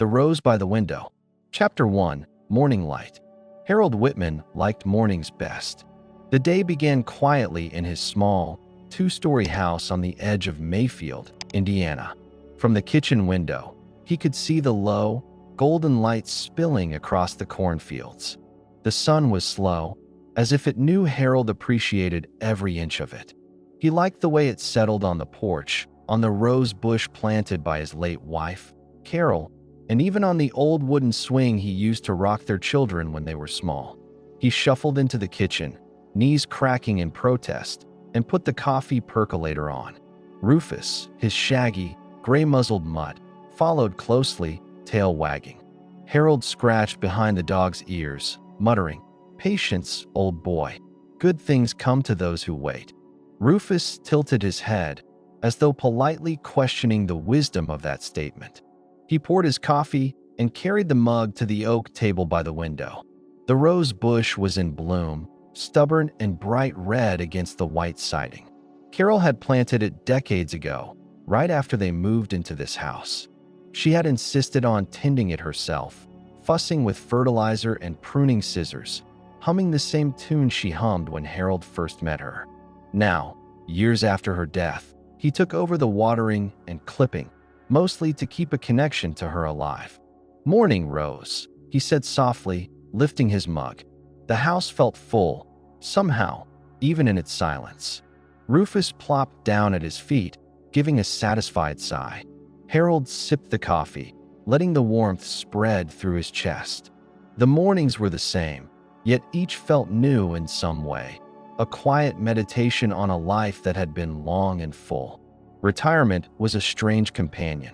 The Rose by the Window. Chapter 1. Morning Light. Harold Whitman liked mornings best. The day began quietly in his small, two-story house on the edge of Mayfield, Indiana. From the kitchen window, he could see the low, golden light spilling across the cornfields. The sun was slow, as if it knew Harold appreciated every inch of it. He liked the way it settled on the porch, on the rose bush planted by his late wife, Carol, and even on the old wooden swing he used to rock their children when they were small. He shuffled into the kitchen, knees cracking in protest, and put the coffee percolator on. Rufus, his shaggy, gray-muzzled mutt, followed closely, tail wagging. Harold scratched behind the dog's ears, muttering, "Patience, old boy. Good things come to those who wait." Rufus tilted his head, as though politely questioning the wisdom of that statement. He poured his coffee and carried the mug to the oak table by the window. The rose bush was in bloom, stubborn and bright red against the white siding. Carol had planted it decades ago, right after they moved into this house. She had insisted on tending it herself, fussing with fertilizer and pruning scissors, humming the same tune she hummed when Harold first met her. Now, years after her death, he took over the watering and clipping, mostly to keep a connection to her alive. "Morning, Rose," he said softly, lifting his mug. The house felt full, somehow, even in its silence. Rufus plopped down at his feet, giving a satisfied sigh. Harold sipped the coffee, letting the warmth spread through his chest. The mornings were the same, yet each felt new in some way. A quiet meditation on a life that had been long and full. Retirement was a strange companion.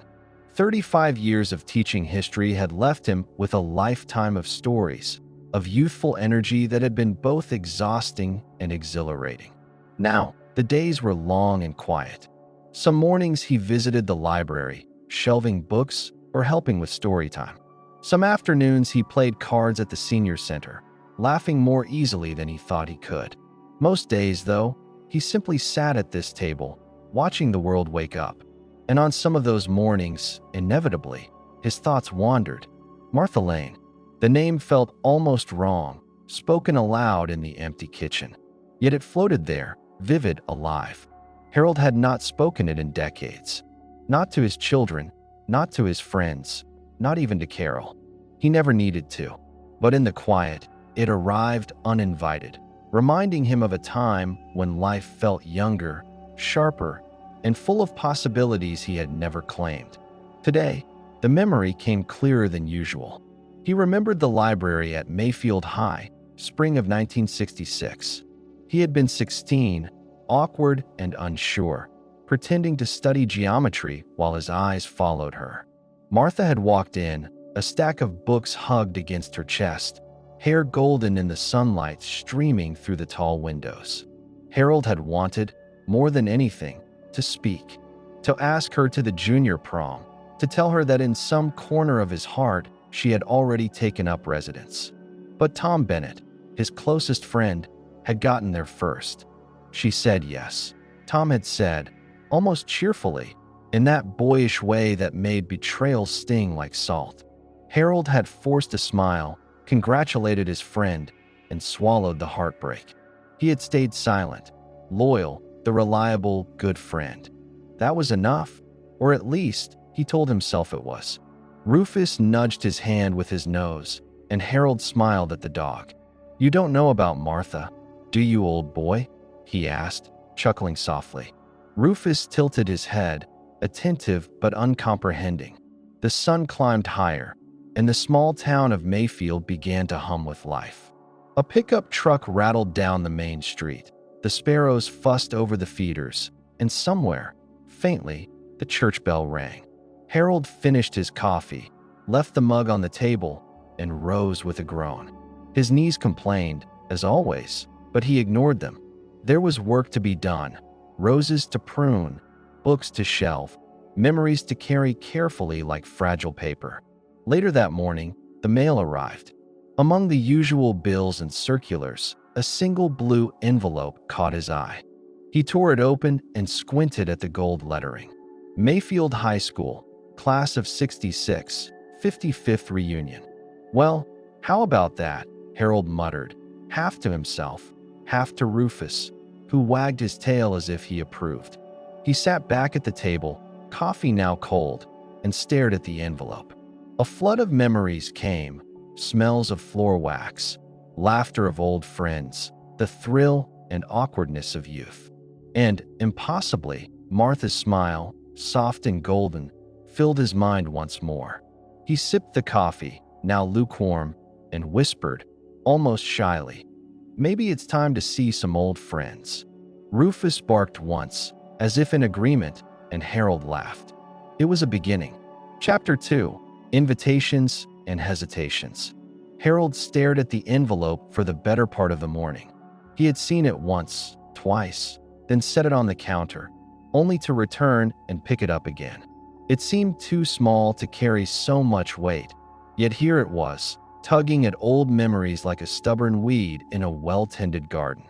35 years of teaching history had left him with a lifetime of stories, of youthful energy that had been both exhausting and exhilarating. Now, the days were long and quiet. Some mornings he visited the library, shelving books or helping with story time. Some afternoons he played cards at the senior center, laughing more easily than he thought he could. Most days, though, he simply sat at this table, watching the world wake up. And on some of those mornings, inevitably, his thoughts wandered. Martha Lane. The name felt almost wrong, spoken aloud in the empty kitchen. Yet it floated there, vivid, alive. Harold had not spoken it in decades. Not to his children, not to his friends, not even to Carol. He never needed to. But in the quiet, it arrived uninvited, reminding him of a time when life felt younger, sharper, and full of possibilities he had never claimed. Today, the memory came clearer than usual. He remembered the library at Mayfield High, spring of 1966. He had been 16, awkward and unsure, pretending to study geometry while his eyes followed her. Martha had walked in, a stack of books hugged against her chest, hair golden in the sunlight streaming through the tall windows. Harold had wanted, more than anything, to speak, to ask her to the junior prom, to tell her that in some corner of his heart she had already taken up residence. But Tom Bennett, his closest friend, had gotten there first. She said yes. Tom had said, almost cheerfully, in that boyish way that made betrayal sting like salt. Harold had forced a smile, congratulated his friend, and swallowed the heartbreak. He had stayed silent, loyal, the reliable, good friend. That was enough, or at least, he told himself it was. Rufus nudged his hand with his nose, and Harold smiled at the dog. "You don't know about Martha, do you, old boy?" he asked, chuckling softly. Rufus tilted his head, attentive but uncomprehending. The sun climbed higher, and the small town of Mayfield began to hum with life. A pickup truck rattled down the main street. The sparrows fussed over the feeders, and somewhere, faintly, the church bell rang. Harold finished his coffee, left the mug on the table, and rose with a groan. His knees complained, as always, but he ignored them. There was work to be done, roses to prune, books to shelve, memories to carry carefully like fragile paper. Later that morning, the mail arrived. Among the usual bills and circulars, a single blue envelope caught his eye. He tore it open and squinted at the gold lettering. Mayfield High School, class of '66, 55th reunion. Well, how about that? Harold muttered, half to himself, half to Rufus, who wagged his tail as if he approved. He sat back at the table, coffee now cold, and stared at the envelope. A flood of memories came, smells of floor wax, laughter of old friends, the thrill and awkwardness of youth. And, impossibly, Martha's smile, soft and golden, filled his mind once more. He sipped the coffee, now lukewarm, and whispered, almost shyly, "Maybe it's time to see some old friends." Rufus barked once, as if in agreement, and Harold laughed. It was a beginning. Chapter 2: Invitations and Hesitations. Harold stared at the envelope for the better part of the morning. He had seen it once, twice, then set it on the counter, only to return and pick it up again. It seemed too small to carry so much weight, yet here it was, tugging at old memories like a stubborn weed in a well-tended garden.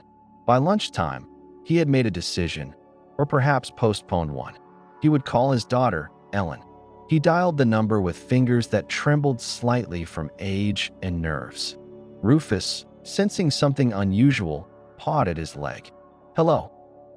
By lunchtime, he had made a decision, or perhaps postponed one. He would call his daughter, Ellen. He dialed the number with fingers that trembled slightly from age and nerves. Rufus, sensing something unusual, pawed at his leg. "Hello."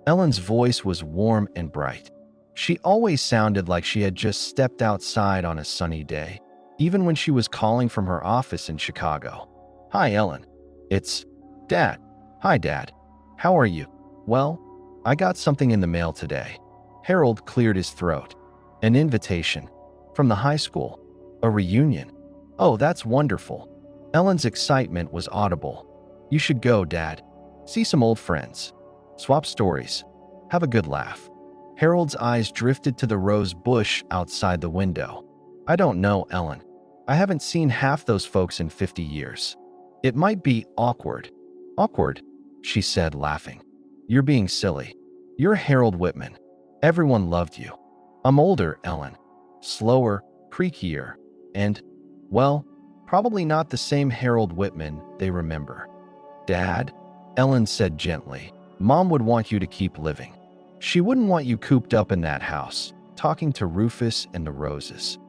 Ellen's voice was warm and bright. She always sounded like she had just stepped outside on a sunny day, even when she was calling from her office in Chicago. "Hi, Ellen. It's Dad." "Hi, Dad. How are you?" "Well, I got something in the mail today." Harold cleared his throat. "An invitation. From the high school. A reunion." "Oh, that's wonderful." Ellen's excitement was audible. "You should go, Dad. See some old friends. Swap stories. Have a good laugh." Harold's eyes drifted to the rose bush outside the window. "I don't know, Ellen. I haven't seen half those folks in 50 years. It might be awkward." "Awkward?" she said, laughing. "You're being silly. You're Harold Whitman. Everyone loved you." "I'm older, Ellen. Slower, creakier, and, well, probably not the same Harold Whitman they remember." "Dad," Ellen said gently, "Mom would want you to keep living. She wouldn't want you cooped up in that house, talking to Rufus and the roses."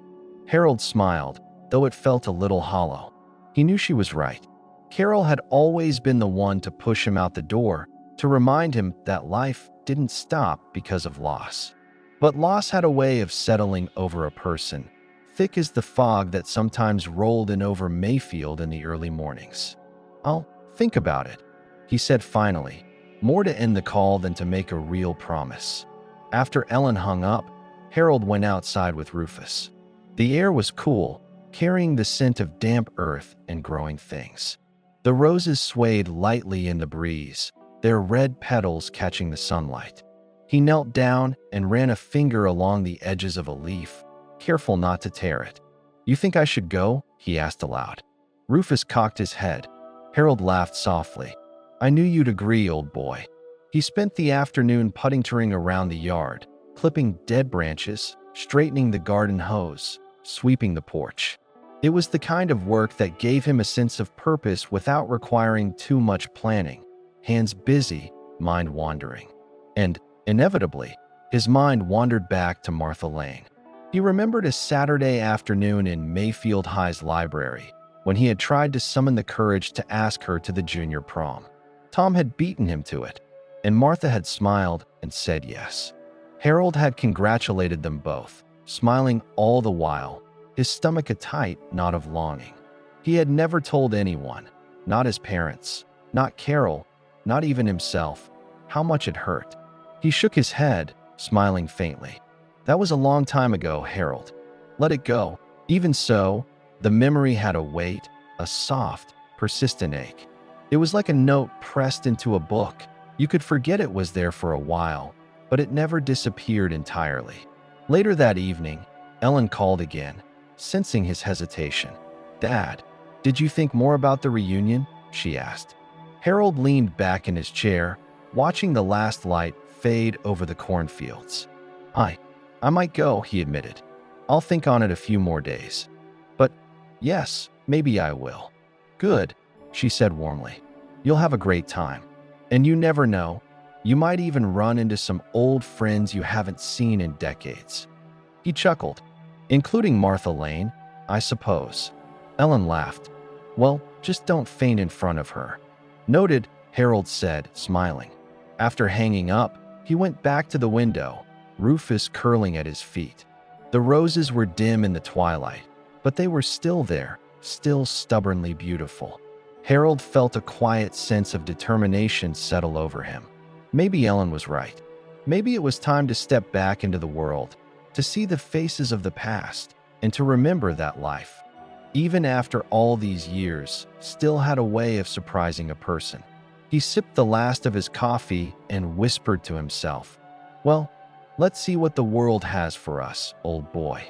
Harold smiled, though it felt a little hollow. He knew she was right. Carol had always been the one to push him out the door, to remind him that life didn't stop because of loss. But loss had a way of settling over a person, thick as the fog that sometimes rolled in over Mayfield in the early mornings. "I'll think about it," he said finally, more to end the call than to make a real promise. After Ellen hung up, Harold went outside with Rufus. The air was cool, carrying the scent of damp earth and growing things. The roses swayed lightly in the breeze, their red petals catching the sunlight. He knelt down and ran a finger along the edges of a leaf, careful not to tear it. "You think I should go?" he asked aloud. Rufus cocked his head. Harold laughed softly. "I knew you'd agree, old boy." He spent the afternoon puttering around the yard, clipping dead branches, straightening the garden hose, sweeping the porch. It was the kind of work that gave him a sense of purpose without requiring too much planning. Hands busy, mind wandering. And, inevitably, his mind wandered back to Martha Lane. He remembered a Saturday afternoon in Mayfield High's library, when he had tried to summon the courage to ask her to the junior prom. Tom had beaten him to it, and Martha had smiled and said yes. Harold had congratulated them both, smiling all the while, his stomach a tight knot of longing. He had never told anyone, not his parents, not Carol, not even himself, how much it hurt. He shook his head, smiling faintly. "That was a long time ago, Harold. Let it go." Even so, the memory had a weight, a soft, persistent ache. It was like a note pressed into a book. You could forget it was there for a while, but it never disappeared entirely. Later that evening, Ellen called again, sensing his hesitation. "Dad, did you think more about the reunion?" she asked. Harold leaned back in his chair, watching the last light fade over the cornfields. I might go," he admitted. "I'll think on it a few more days. But, yes, maybe I will." "Good," she said warmly. "You'll have a great time. And you never know, you might even run into some old friends you haven't seen in decades." He chuckled. "Including Martha Lane. I suppose. Ellen laughed. Well, just don't faint in front of her. Noted, Harold said, smiling. After hanging up, he went back to the window, Rufus curling at his feet. The roses were dim in the twilight, but they were still there, still stubbornly beautiful. Harold felt a quiet sense of determination settle over him. Maybe Ellen was right. Maybe it was time to step back into the world, to see the faces of the past, and to remember that life, even after all these years, still had a way of surprising a person. He sipped the last of his coffee and whispered to himself, "Well, let's see what the world has for us, old boy."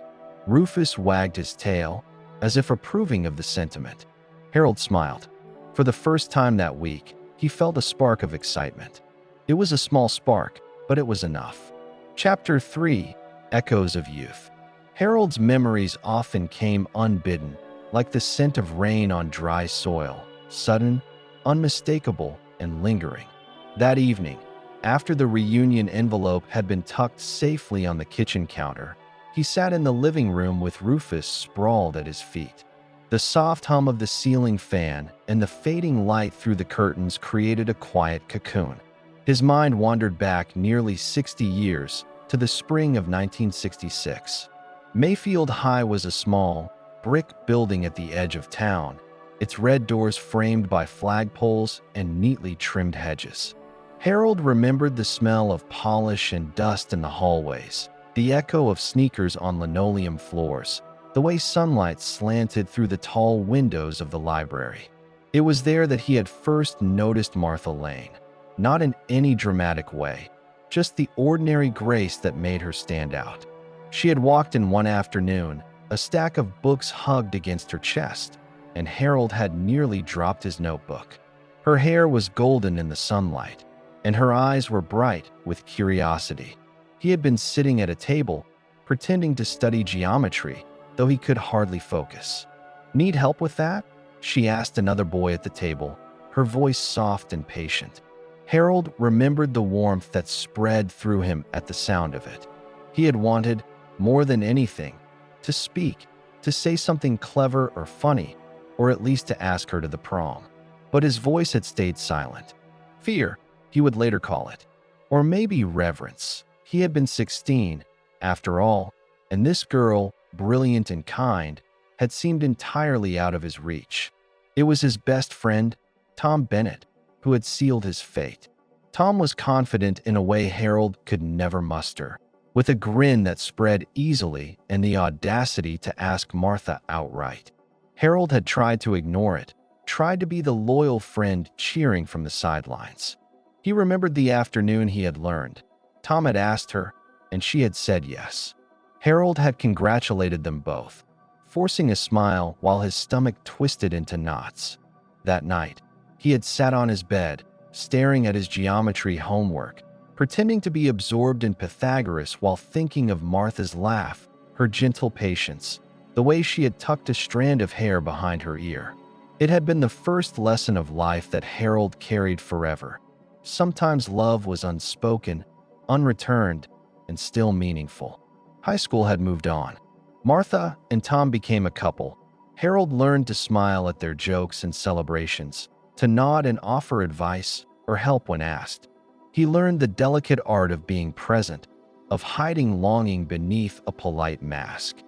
Rufus wagged his tail, as if approving of the sentiment. Harold smiled. For the first time that week, he felt a spark of excitement. It was a small spark, but it was enough. Chapter 3: Echoes of Youth. Harold's memories often came unbidden, like the scent of rain on dry soil, sudden, unmistakable, and lingering. That evening, after the reunion envelope had been tucked safely on the kitchen counter, he sat in the living room with Rufus sprawled at his feet. The soft hum of the ceiling fan and the fading light through the curtains created a quiet cocoon. His mind wandered back nearly 60 years to the spring of 1966. Mayfield High was a small, brick building at the edge of town, its red doors framed by flagpoles and neatly trimmed hedges. Harold remembered the smell of polish and dust in the hallways, the echo of sneakers on linoleum floors, the way sunlight slanted through the tall windows of the library. It was there that he had first noticed Martha Lane, not in any dramatic way, just the ordinary grace that made her stand out. She had walked in one afternoon, a stack of books hugged against her chest, and Harold had nearly dropped his notebook. Her hair was golden in the sunlight, and her eyes were bright with curiosity. He had been sitting at a table, pretending to study geometry, though he could hardly focus. "Need help with that?" she asked another boy at the table, her voice soft and patient. Harold remembered the warmth that spread through him at the sound of it. He had wanted, more than anything, to speak, to say something clever or funny, or at least to ask her to the prom. But his voice had stayed silent. Fear, he would later call it. Or maybe reverence. He had been 16, after all, and this girl, brilliant and kind, had seemed entirely out of his reach. It was his best friend, Tom Bennett, who had sealed his fate. Tom was confident in a way Harold could never muster, with a grin that spread easily and the audacity to ask Martha outright. Harold had tried to ignore it, tried to be the loyal friend cheering from the sidelines. He remembered the afternoon he had learned. Tom had asked her, and she had said yes. Harold had congratulated them both, forcing a smile while his stomach twisted into knots. That night, he had sat on his bed, staring at his geometry homework, pretending to be absorbed in Pythagoras while thinking of Martha's laugh, her gentle patience, the way she had tucked a strand of hair behind her ear. It had been the first lesson of life that Harold carried forever. Sometimes love was unspoken, unreturned, and still meaningful. High school had moved on. Martha and Tom became a couple. Harold learned to smile at their jokes and celebrations, to nod and offer advice or help when asked. He learned the delicate art of being present, of hiding longing beneath a polite mask.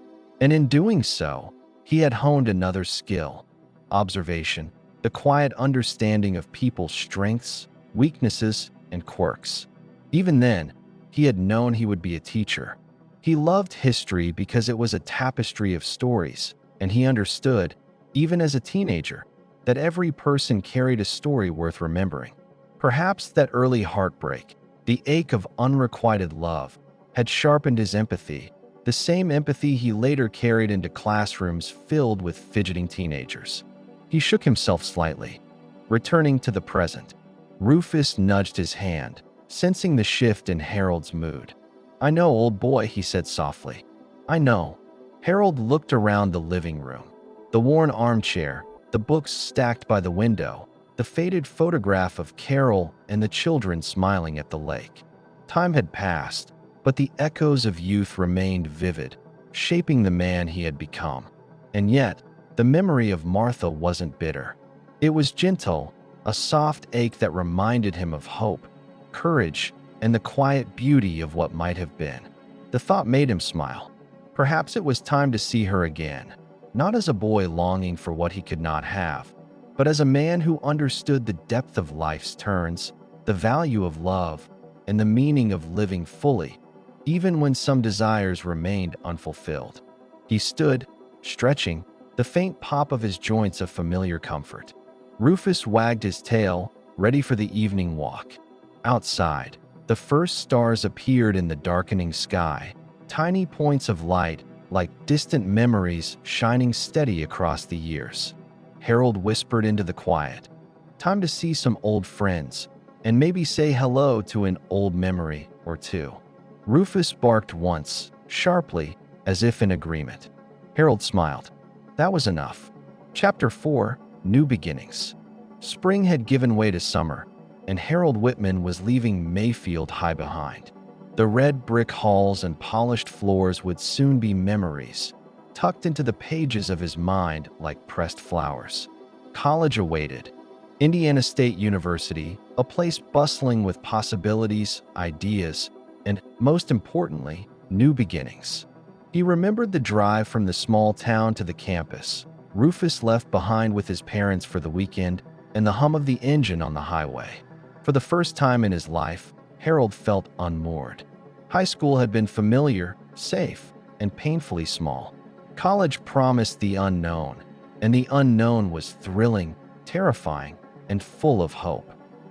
And in doing so, he had honed another skill: observation, the quiet understanding of people's strengths, weaknesses, and quirks. Even then, he had known he would be a teacher. He loved history because it was a tapestry of stories, and he understood, even as a teenager, that every person carried a story worth remembering. Perhaps that early heartbreak, the ache of unrequited love, had sharpened his empathy, the same empathy he later carried into classrooms filled with fidgeting teenagers. He shook himself slightly, returning to the present. Rufus nudged his hand, sensing the shift in Harold's mood. "I know, old boy," he said softly. "I know." Harold looked around the living room. The worn armchair, the books stacked by the window, the faded photograph of Carol and the children smiling at the lake. Time had passed, but the echoes of youth remained vivid, shaping the man he had become. And yet, the memory of Martha wasn't bitter. It was gentle, a soft ache that reminded him of hope, courage, and the quiet beauty of what might have been. The thought made him smile. Perhaps it was time to see her again, not as a boy longing for what he could not have, but as a man who understood the depth of life's turns, the value of love, and the meaning of living fully, even when some desires remained unfulfilled. He stood, stretching, the faint pop of his joints a familiar comfort. Rufus wagged his tail, ready for the evening walk. Outside, the first stars appeared in the darkening sky, tiny points of light like distant memories shining steady across the years. Harold whispered into the quiet, "Time to see some old friends, and maybe say hello to an old memory or two." Rufus barked once, sharply, as if in agreement. Harold smiled. That was enough. Chapter 4: New Beginnings. Spring had given way to summer, and Harold Whitman was leaving Mayfield high behind. The red brick halls and polished floors would soon be memories, tucked into the pages of his mind like pressed flowers. College awaited. Indiana State University, a place bustling with possibilities, ideas, and, most importantly, new beginnings. He remembered the drive from the small town to the campus, Rufus left behind with his parents for the weekend, and the hum of the engine on the highway. For the first time in his life, Harold felt unmoored. High school had been familiar, safe, and painfully small. College promised the unknown, and the unknown was thrilling, terrifying, and full of hope.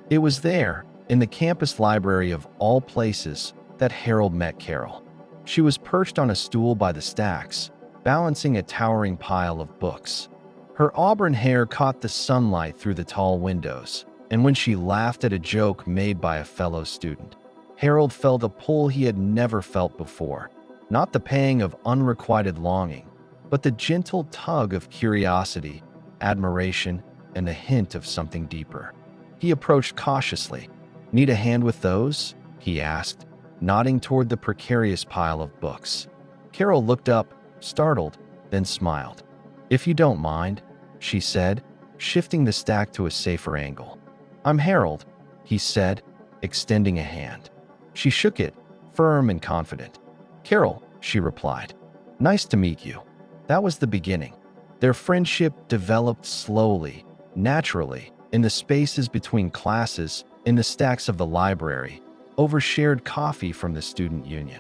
It was there, in the campus library of all places, that Harold met Carol. She was perched on a stool by the stacks, balancing a towering pile of books. Her auburn hair caught the sunlight through the tall windows, and when she laughed at a joke made by a fellow student, Harold felt a pull he had never felt before, not the pang of unrequited longing, but the gentle tug of curiosity, admiration, and the hint of something deeper. He approached cautiously. "Need a hand with those?" he asked, nodding toward the precarious pile of books. Carol looked up, startled, then smiled. "If you don't mind," she said, shifting the stack to a safer angle. "I'm Harold," he said, extending a hand. She shook it, firm and confident. "Carol," she replied. "Nice to meet you." That was the beginning. Their friendship developed slowly, naturally, in the spaces between classes, in the stacks of the library, over shared coffee from the student union.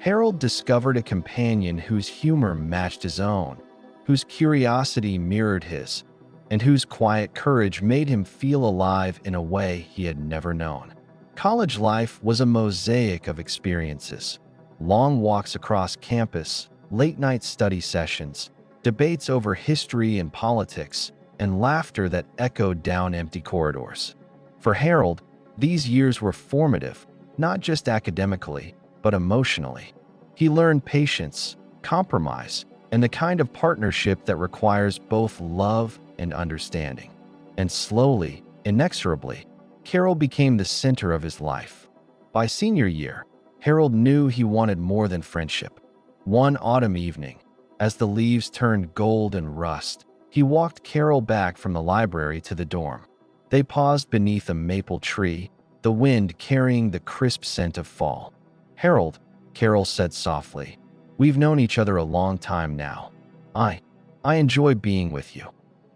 Harold discovered a companion whose humor matched his own, whose curiosity mirrored his, and whose quiet courage made him feel alive in a way he had never known. College life was a mosaic of experiences. Long walks across campus, late-night study sessions, debates over history and politics, and laughter that echoed down empty corridors. For Harold, these years were formative, not just academically, but emotionally. He learned patience, compromise, and the kind of partnership that requires both love and understanding. And slowly, inexorably, Carol became the center of his life. By senior year, Harold knew he wanted more than friendship. One autumn evening, as the leaves turned gold and rust, he walked Carol back from the library to the dorm. They paused beneath a maple tree, the wind carrying the crisp scent of fall. "Harold," Carol said softly, "we've known each other a long time now. I enjoy being with you."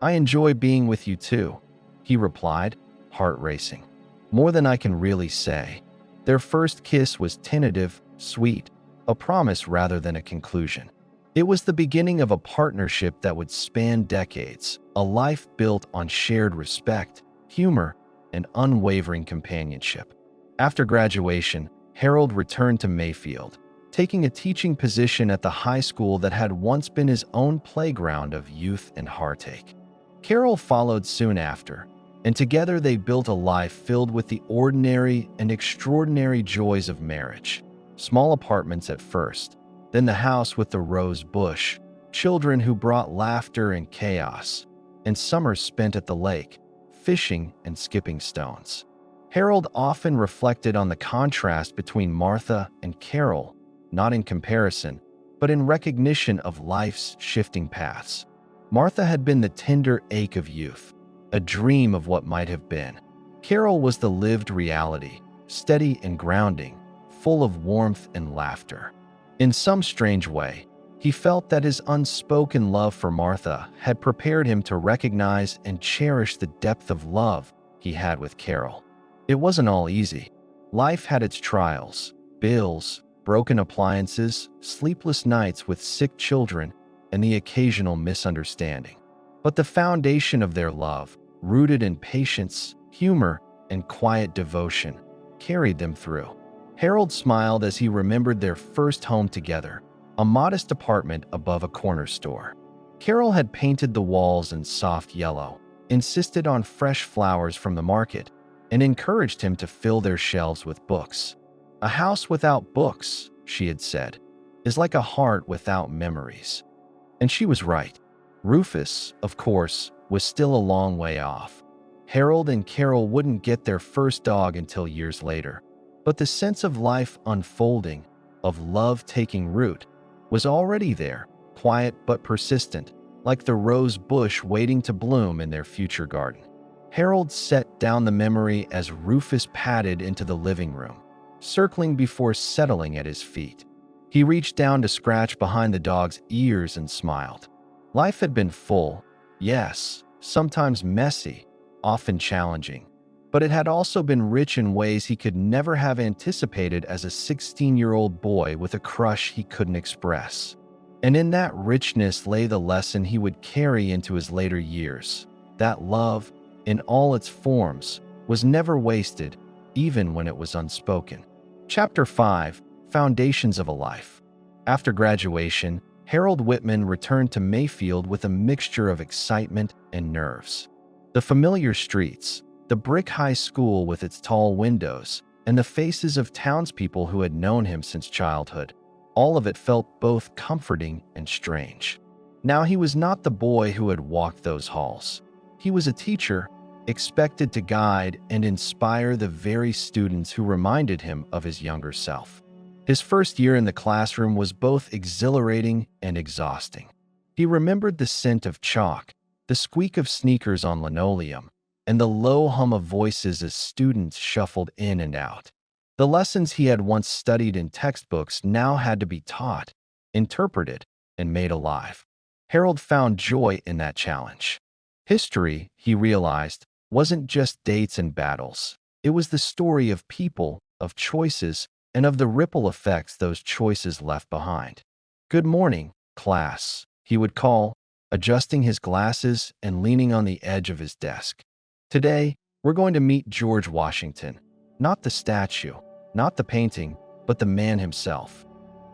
"I enjoy being with you too," he replied, heart racing. "More than I can really say." Their first kiss was tentative, sweet, a promise rather than a conclusion. It was the beginning of a partnership that would span decades, a life built on shared respect, humor, and unwavering companionship. After graduation, Harold returned to Mayfield, taking a teaching position at the high school that had once been his own playground of youth and heartache. Carol followed soon after, and together they built a life filled with the ordinary and extraordinary joys of marriage. Small apartments at first, then the house with the rose bush, children who brought laughter and chaos, and summers spent at the lake, fishing and skipping stones. Harold often reflected on the contrast between Martha and Carol, not in comparison, but but in recognition of life's shifting paths. Martha had been the tender ache of youth, a dream of what might have been. Carol was the lived reality, steady and grounding, full of warmth and laughter. In some strange way, he felt that his unspoken love for Martha had prepared him to recognize and cherish the depth of love he had with Carol. It wasn't all easy. Life had its trials, bills, broken appliances, sleepless nights with sick children, and the occasional misunderstanding. But the foundation of their love, rooted in patience, humor, and quiet devotion, carried them through. Harold smiled as he remembered their first home together, a modest apartment above a corner store. Carol had painted the walls in soft yellow, insisted on fresh flowers from the market, and encouraged him to fill their shelves with books. "A house without books," she had said, "is like a heart without memories." And she was right. Rufus, of course, was still a long way off. Harold and Carol wouldn't get their first dog until years later, but the sense of life unfolding, of love taking root, was already there, quiet but persistent, like the rose bush waiting to bloom in their future garden. Harold set down the memory as Rufus padded into the living room, circling before settling at his feet. He reached down to scratch behind the dog's ears and smiled. Life had been full, yes, sometimes messy, often challenging, but it had also been rich in ways he could never have anticipated as a 16-year-old boy with a crush he couldn't express. And in that richness lay the lesson he would carry into his later years, that love, in all its forms, was never wasted, even when it was unspoken. Chapter 5: Foundations of a Life. After graduation, Harold Whitman returned to Mayfield with a mixture of excitement and nerves. The familiar streets, the brick high school with its tall windows, and the faces of townspeople who had known him since childhood, all of it felt both comforting and strange. Now he was not the boy who had walked those halls. He was a teacher, expected to guide and inspire the very students who reminded him of his younger self. His first year in the classroom was both exhilarating and exhausting. He remembered the scent of chalk, the squeak of sneakers on linoleum, and the low hum of voices as students shuffled in and out. The lessons he had once studied in textbooks now had to be taught, interpreted, and made alive. Harold found joy in that challenge. History, he realized, wasn't just dates and battles. It was the story of people, of choices, and of the ripple effects those choices left behind. "Good morning, class," he would call, adjusting his glasses and leaning on the edge of his desk. "Today, we're going to meet George Washington. Not the statue, not the painting, but the man himself."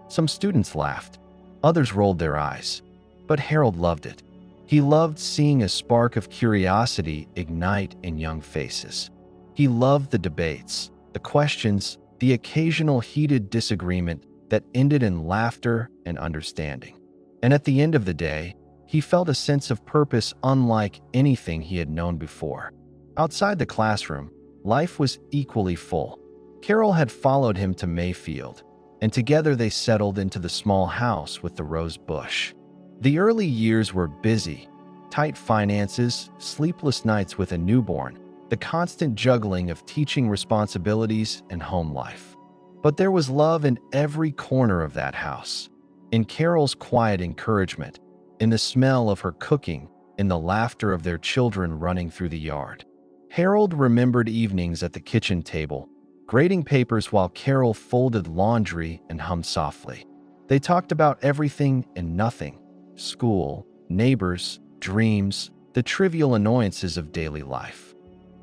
Some students laughed. Others rolled their eyes. But Harold loved it. He loved seeing a spark of curiosity ignite in young faces. He loved the debates, the questions, the occasional heated disagreement that ended in laughter and understanding. And at the end of the day, he felt a sense of purpose unlike anything he had known before. Outside the classroom, life was equally full. Carol had followed him to Mayfield, and together they settled into the small house with the rose bush. The early years were busy. Tight finances, sleepless nights with a newborn, the constant juggling of teaching responsibilities and home life. But there was love in every corner of that house. In Carol's quiet encouragement, in the smell of her cooking, in the laughter of their children running through the yard. Harold remembered evenings at the kitchen table, grading papers while Carol folded laundry and hummed softly. They talked about everything and nothing: school, neighbors, dreams, the trivial annoyances of daily life.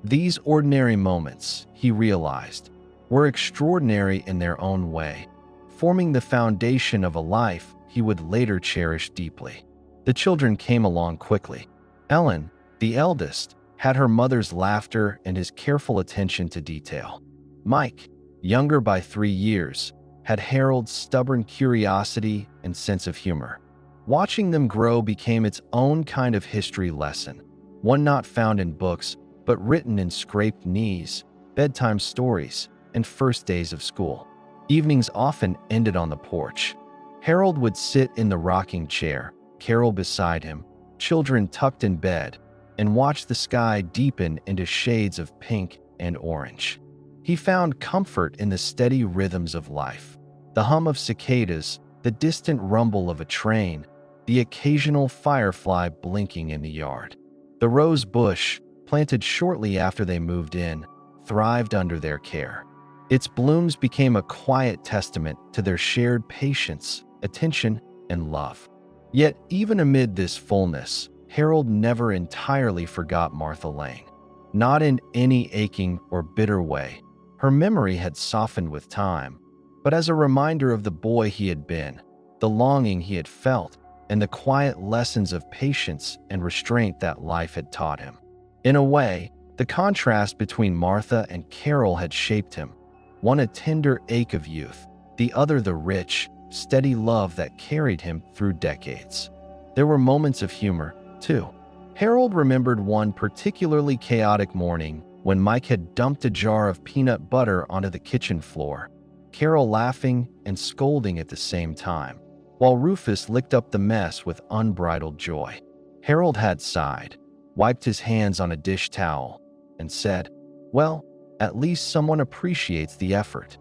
These ordinary moments, he realized, were extraordinary in their own way, forming the foundation of a life he would later cherish deeply. The children came along quickly. Ellen, the eldest, had her mother's laughter and his careful attention to detail. Mike, younger by 3 years, had Harold's stubborn curiosity and sense of humor. Watching them grow became its own kind of history lesson, one not found in books, but written in scraped knees, bedtime stories, and first days of school. Evenings often ended on the porch. Harold would sit in the rocking chair, Carol beside him, children tucked in bed, and watch the sky deepen into shades of pink and orange. He found comfort in the steady rhythms of life, the hum of cicadas, the distant rumble of a train, the occasional firefly blinking in the yard. The rose bush, planted shortly after they moved in, thrived under their care. Its blooms became a quiet testament to their shared patience, attention, and love. Yet, even amid this fullness, Harold never entirely forgot Martha Lane. Not in any aching or bitter way. Her memory had softened with time, but as a reminder of the boy he had been, the longing he had felt, and the quiet lessons of patience and restraint that life had taught him. In a way, the contrast between Martha and Carol had shaped him, one a tender ache of youth, the other the rich, steady love that carried him through decades. There were moments of humor, too. Harold remembered one particularly chaotic morning when Mike had dumped a jar of peanut butter onto the kitchen floor, Carol laughing and scolding at the same time, while Rufus licked up the mess with unbridled joy. Harold had sighed, wiped his hands on a dish towel, and said, "Well, at least someone appreciates the effort."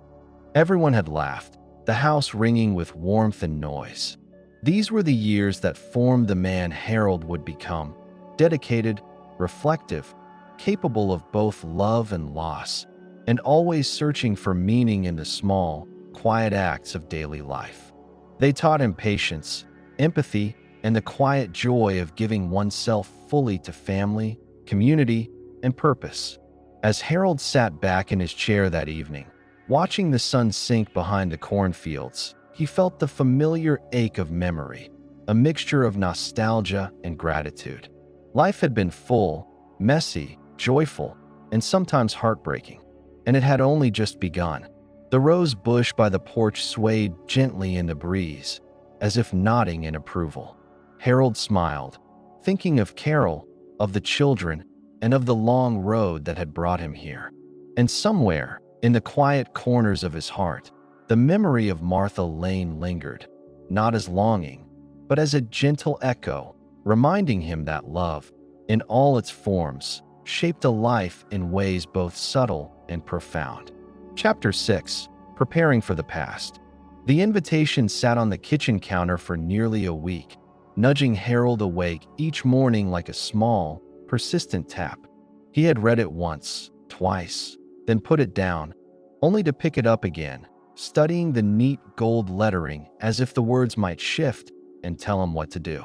Everyone had laughed, the house ringing with warmth and noise. These were the years that formed the man Harold would become, dedicated, reflective, capable of both love and loss, and always searching for meaning in the small, quiet acts of daily life. They taught him patience, empathy, and the quiet joy of giving oneself fully to family, community, and purpose. As Harold sat back in his chair that evening, watching the sun sink behind the cornfields, he felt the familiar ache of memory, a mixture of nostalgia and gratitude. Life had been full, messy, joyful, and sometimes heartbreaking, and it had only just begun. The rose bush by the porch swayed gently in the breeze, as if nodding in approval. Harold smiled, thinking of Carol, of the children, and of the long road that had brought him here. And somewhere, in the quiet corners of his heart, the memory of Martha Lane lingered, not as longing, but as a gentle echo, reminding him that love, in all its forms, shaped a life in ways both subtle and profound. Chapter 6. Preparing for the Past. The invitation sat on the kitchen counter for nearly a week, nudging Harold awake each morning like a small, persistent tap. He had read it once, twice, then put it down, only to pick it up again, studying the neat gold lettering as if the words might shift and tell him what to do.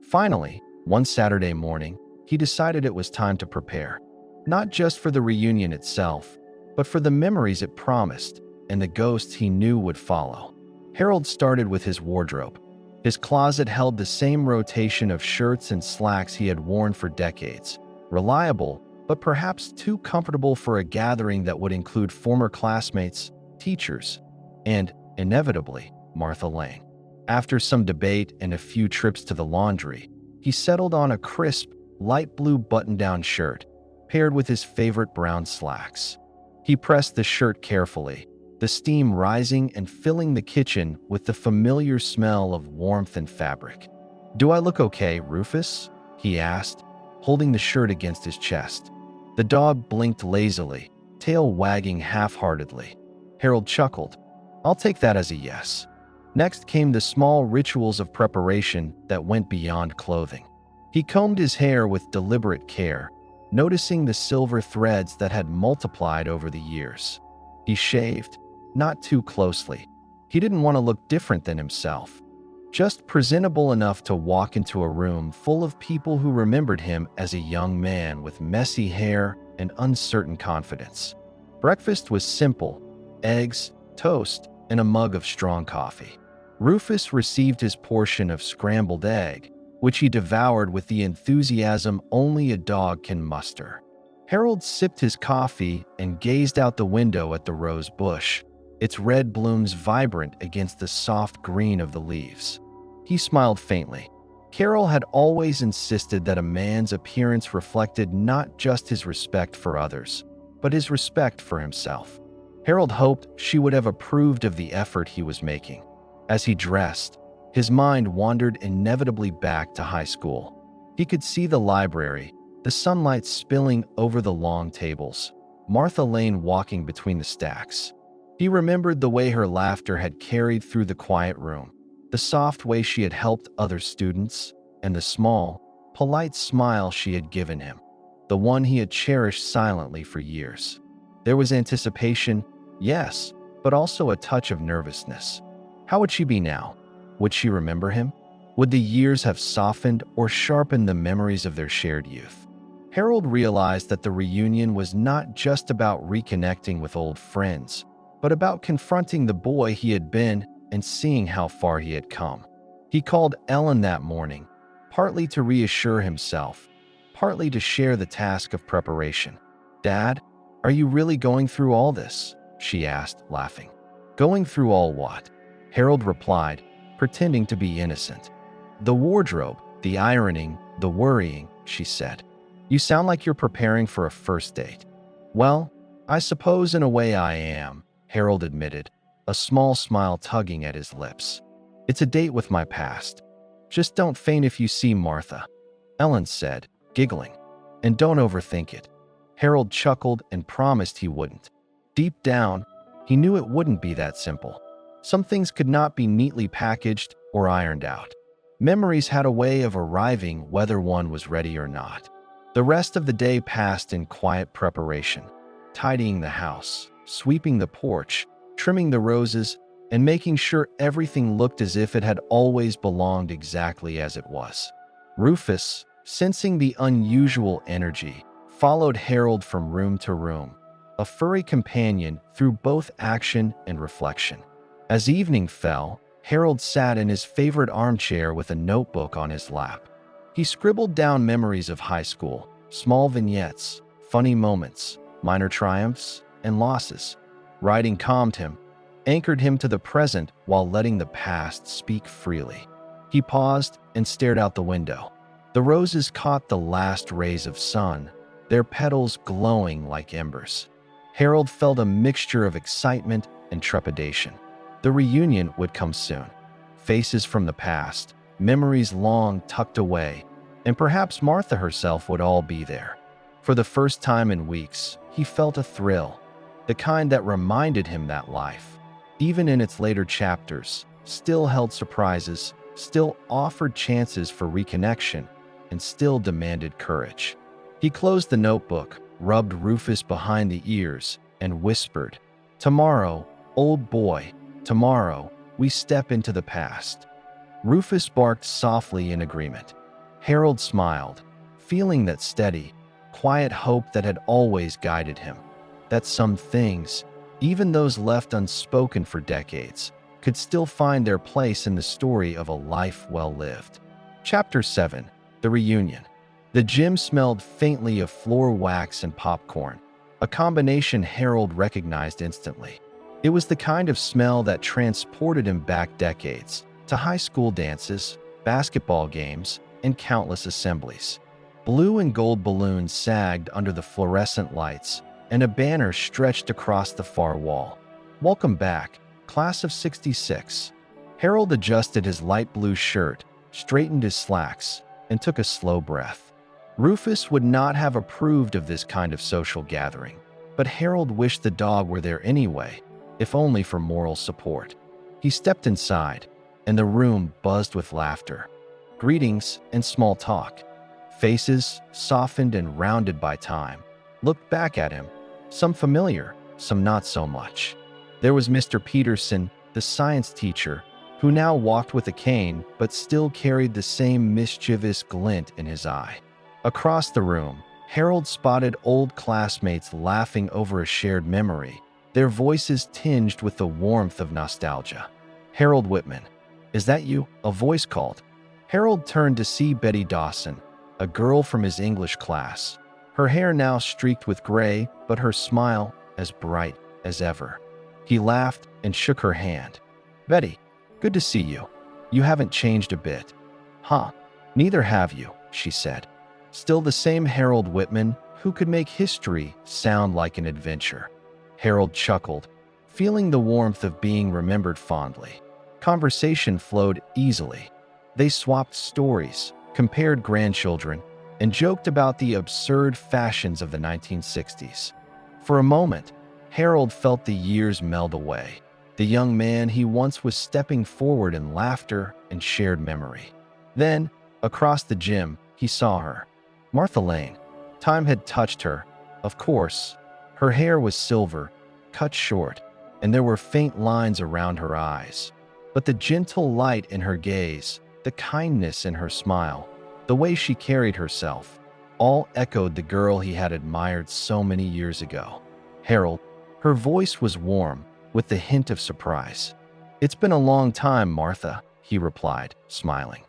Finally, one Saturday morning, he decided it was time to prepare, not just for the reunion itself, but for the memories it promised and the ghosts he knew would follow. Harold started with his wardrobe. His closet held the same rotation of shirts and slacks he had worn for decades, reliable, but perhaps too comfortable for a gathering that would include former classmates, teachers, and, inevitably, Martha Lane. After some debate and a few trips to the laundry, he settled on a crisp, light blue button-down shirt, paired with his favorite brown slacks. He pressed the shirt carefully, the steam rising and filling the kitchen with the familiar smell of warmth and fabric. "Do I look okay, Rufus?" he asked, holding the shirt against his chest. The dog blinked lazily, tail wagging half-heartedly. Harold chuckled. "I'll take that as a yes." Next came the small rituals of preparation that went beyond clothing. He combed his hair with deliberate care, noticing the silver threads that had multiplied over the years. He shaved, not too closely. He didn't want to look different than himself, just presentable enough to walk into a room full of people who remembered him as a young man with messy hair and uncertain confidence. Breakfast was simple: eggs, toast, and a mug of strong coffee. Rufus received his portion of scrambled egg, which he devoured with the enthusiasm only a dog can muster. Harold sipped his coffee and gazed out the window at the rose bush, its red blooms vibrant against the soft green of the leaves. He smiled faintly. Carol had always insisted that a man's appearance reflected not just his respect for others, but his respect for himself. Harold hoped she would have approved of the effort he was making. As he dressed, his mind wandered inevitably back to high school. He could see the library, the sunlight spilling over the long tables, Martha Lane walking between the stacks. He remembered the way her laughter had carried through the quiet room, the soft way she had helped other students, and the small, polite smile she had given him, the one he had cherished silently for years. There was anticipation, yes, but also a touch of nervousness. How would she be now? Would she remember him? Would the years have softened or sharpened the memories of their shared youth? Harold realized that the reunion was not just about reconnecting with old friends, but about confronting the boy he had been and seeing how far he had come. He called Ellen that morning, partly to reassure himself, partly to share the task of preparation. "Dad, are you really going through all this?" she asked, laughing. "Going through all what?" Harold replied, pretending to be innocent. "The wardrobe, the ironing, the worrying," she said. "You sound like you're preparing for a first date." "Well, I suppose in a way I am," Harold admitted, a small smile tugging at his lips. "It's a date with my past. Just don't faint if you see Martha," Ellen said, giggling. "And don't overthink it." Harold chuckled and promised he wouldn't. Deep down, he knew it wouldn't be that simple. Some things could not be neatly packaged or ironed out. Memories had a way of arriving whether one was ready or not. The rest of the day passed in quiet preparation, tidying the house, sweeping the porch, trimming the roses, and making sure everything looked as if it had always belonged exactly as it was. Rufus, sensing the unusual energy, followed Harold from room to room, a furry companion through both action and reflection. As evening fell, Harold sat in his favorite armchair with a notebook on his lap. He scribbled down memories of high school, small vignettes, funny moments, minor triumphs, and losses. Writing calmed him, anchored him to the present while letting the past speak freely. He paused and stared out the window. The roses caught the last rays of sun, their petals glowing like embers. Harold felt a mixture of excitement and trepidation. The reunion would come soon. Faces from the past, memories long tucked away, and perhaps Martha herself would all be there. For the first time in weeks, he felt a thrill, the kind that reminded him that life, even in its later chapters, still held surprises, still offered chances for reconnection, and still demanded courage. He closed the notebook, rubbed Rufus behind the ears, and whispered, "Tomorrow, old boy, tomorrow, we step into the past." Rufus barked softly in agreement. Harold smiled, feeling that steady, quiet hope that had always guided him. That some things, even those left unspoken for decades, could still find their place in the story of a life well lived. Chapter 7. The Reunion. The gym smelled faintly of floor wax and popcorn, a combination Harold recognized instantly. It was the kind of smell that transported him back decades, to high school dances, basketball games, and countless assemblies. Blue and gold balloons sagged under the fluorescent lights, and a banner stretched across the far wall. "Welcome back, class of '66. Harold adjusted his light blue shirt, straightened his slacks, and took a slow breath. Rufus would not have approved of this kind of social gathering, but Harold wished the dog were there anyway, if only for moral support. He stepped inside, and the room buzzed with laughter, greetings, and small talk. Faces, softened and rounded by time, looked back at him, some familiar, some not so much. There was Mr. Peterson, the science teacher, who now walked with a cane but still carried the same mischievous glint in his eye. Across the room, Harold spotted old classmates laughing over a shared memory, their voices tinged with the warmth of nostalgia. "Harold Whitman, is that you?" a voice called. Harold turned to see Betty Dawson, a girl from his English class, her hair now streaked with gray, but her smile as bright as ever. He laughed and shook her hand. "Betty, good to see you. You haven't changed a bit." "Huh, neither have you," she said. Still the same Harold Whitman who could make history sound like an adventure. Harold chuckled, feeling the warmth of being remembered fondly. Conversation flowed easily. They swapped stories, compared grandchildren, and joked about the absurd fashions of the 1960s. For a moment, Harold felt the years meld away. The young man he once was stepping forward in laughter and shared memory. Then, across the gym, he saw her. Martha Lane. Time had touched her, of course. Her hair was silver, cut short, and there were faint lines around her eyes. But the gentle light in her gaze, the kindness in her smile, the way she carried herself, all echoed the girl he had admired so many years ago. Harold. Her voice was warm, with the hint of surprise. "It's been a long time, Martha," he replied, smiling.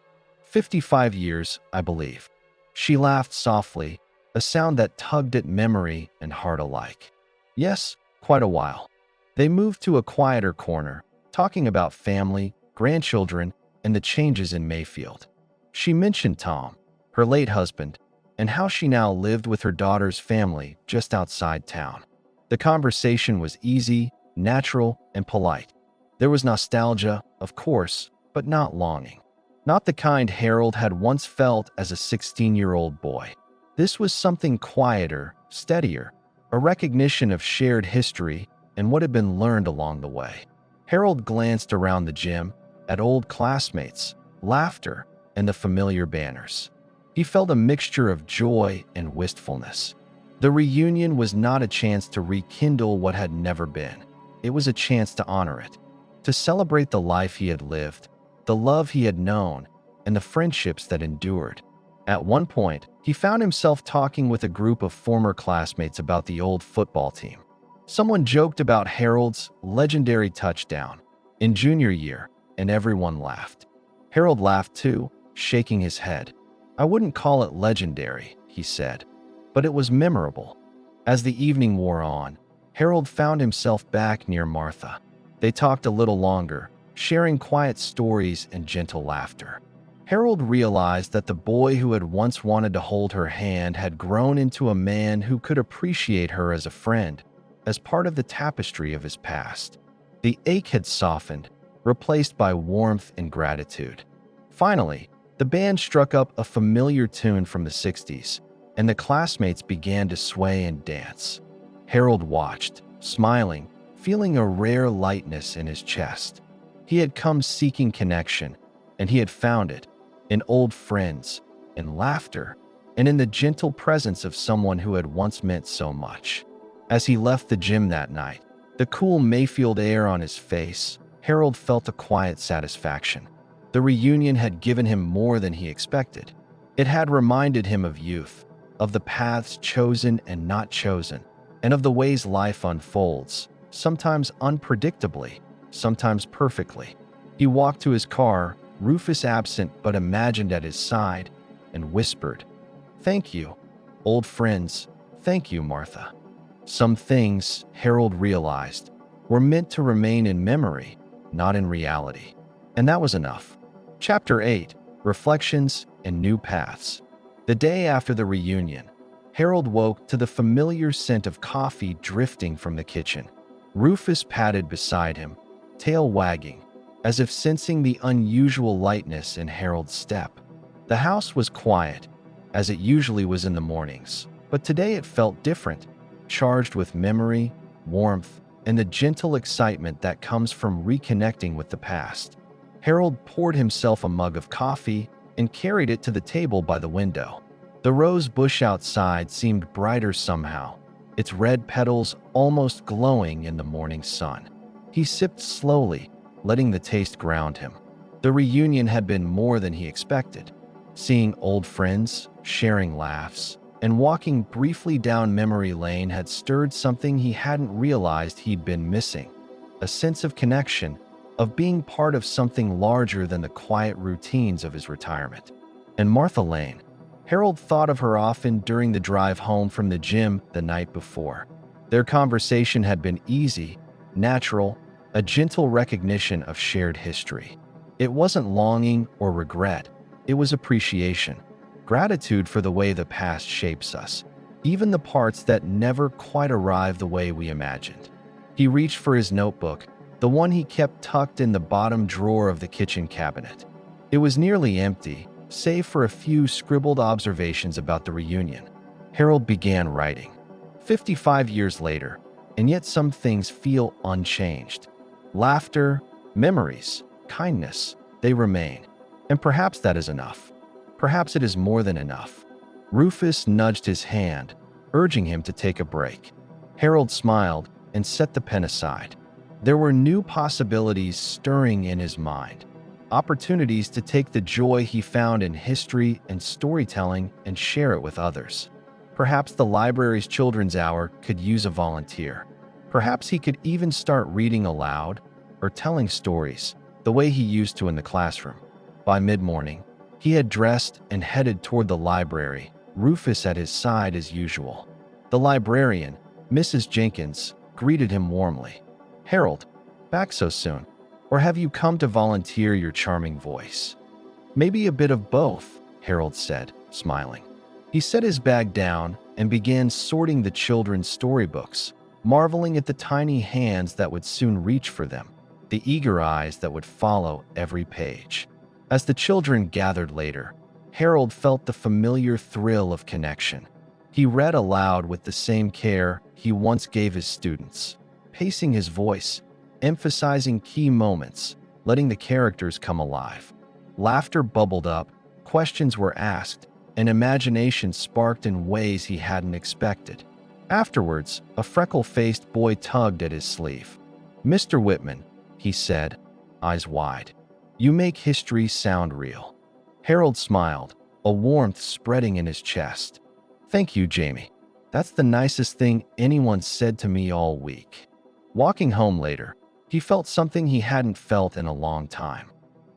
55 years, I believe." She laughed softly, a sound that tugged at memory and heart alike. "Yes, quite a while." They moved to a quieter corner, talking about family, grandchildren, and the changes in Mayfield. She mentioned Tom, her late husband, and how she now lived with her daughter's family just outside town. The conversation was easy, natural, and polite. There was nostalgia, of course, but not longing. Not the kind Harold had once felt as a 16-year-old boy. This was something quieter, steadier, a recognition of shared history and what had been learned along the way. Harold glanced around the gym, at old classmates, laughter, and the familiar banners. He felt a mixture of joy and wistfulness. The reunion was not a chance to rekindle what had never been. It was a chance to honor it, to celebrate the life he had lived, the love he had known, and the friendships that endured. At one point, he found himself talking with a group of former classmates about the old football team. Someone joked about Harold's legendary touchdown in junior year, and everyone laughed. Harold laughed too, shaking his head. "I wouldn't call it legendary," he said, "but it was memorable." As the evening wore on, Harold found himself back near Martha. They talked a little longer, sharing quiet stories and gentle laughter. Harold realized that the boy who had once wanted to hold her hand had grown into a man who could appreciate her as a friend, as part of the tapestry of his past. The ache had softened, replaced by warmth and gratitude. Finally, the band struck up a familiar tune from the 60s, and the classmates began to sway and dance. Harold watched, smiling, feeling a rare lightness in his chest. He had come seeking connection, and he had found it in old friends, in laughter, and in the gentle presence of someone who had once meant so much. As he left the gym that night, the cool Mayfield air on his face, Harold felt a quiet satisfaction. The reunion had given him more than he expected. It had reminded him of youth, of the paths chosen and not chosen, and of the ways life unfolds, sometimes unpredictably, sometimes perfectly. He walked to his car, Rufus absent but imagined at his side, and whispered, "Thank you, old friends, thank you, Martha." Some things, Harold realized, were meant to remain in memory, not in reality. And that was enough. Chapter 8, Reflections and New Paths. The day after the reunion, Harold woke to the familiar scent of coffee drifting from the kitchen. Rufus padded beside him, tail wagging, as if sensing the unusual lightness in Harold's step. The house was quiet, as it usually was in the mornings, but today it felt different, charged with memory, warmth, and the gentle excitement that comes from reconnecting with the past. Harold poured himself a mug of coffee and carried it to the table by the window. The rose bush outside seemed brighter somehow, its red petals almost glowing in the morning sun. He sipped slowly, letting the taste ground him. The reunion had been more than he expected. Seeing old friends, sharing laughs, and walking briefly down memory lane had stirred something he hadn't realized he'd been missing. A sense of connection, of being part of something larger than the quiet routines of his retirement. And Martha Lane. Harold thought of her often during the drive home from the gym the night before. Their conversation had been easy, natural, a gentle recognition of shared history. It wasn't longing or regret, it was appreciation, gratitude for the way the past shapes us, even the parts that never quite arrive the way we imagined. He reached for his notebook, the one he kept tucked in the bottom drawer of the kitchen cabinet. It was nearly empty, save for a few scribbled observations about the reunion. Harold began writing. 55 years later, and yet some things feel unchanged. Laughter, memories, kindness, they remain. And perhaps that is enough. Perhaps it is more than enough. Rufus nudged his hand, urging him to take a break. Harold smiled and set the pen aside. There were new possibilities stirring in his mind. Opportunities to take the joy he found in history and storytelling and share it with others. Perhaps the library's children's hour could use a volunteer. Perhaps he could even start reading aloud or telling stories the way he used to in the classroom. By mid-morning, he had dressed and headed toward the library, Rufus at his side as usual. The librarian, Mrs. Jenkins, greeted him warmly. "Harold, back so soon? Or have you come to volunteer your charming voice?" "Maybe a bit of both," Harold said, smiling. He set his bag down and began sorting the children's storybooks, marveling at the tiny hands that would soon reach for them, the eager eyes that would follow every page. As the children gathered later, Harold felt the familiar thrill of connection. He read aloud with the same care he once gave his students, pacing his voice, emphasizing key moments, letting the characters come alive. Laughter bubbled up, questions were asked, and imagination sparked in ways he hadn't expected. Afterwards, a freckle-faced boy tugged at his sleeve. "Mr. Whitman," he said, eyes wide, "you make history sound real." Harold smiled, a warmth spreading in his chest. "Thank you, Jamie. That's the nicest thing anyone said to me all week." Walking home later, he felt something he hadn't felt in a long time.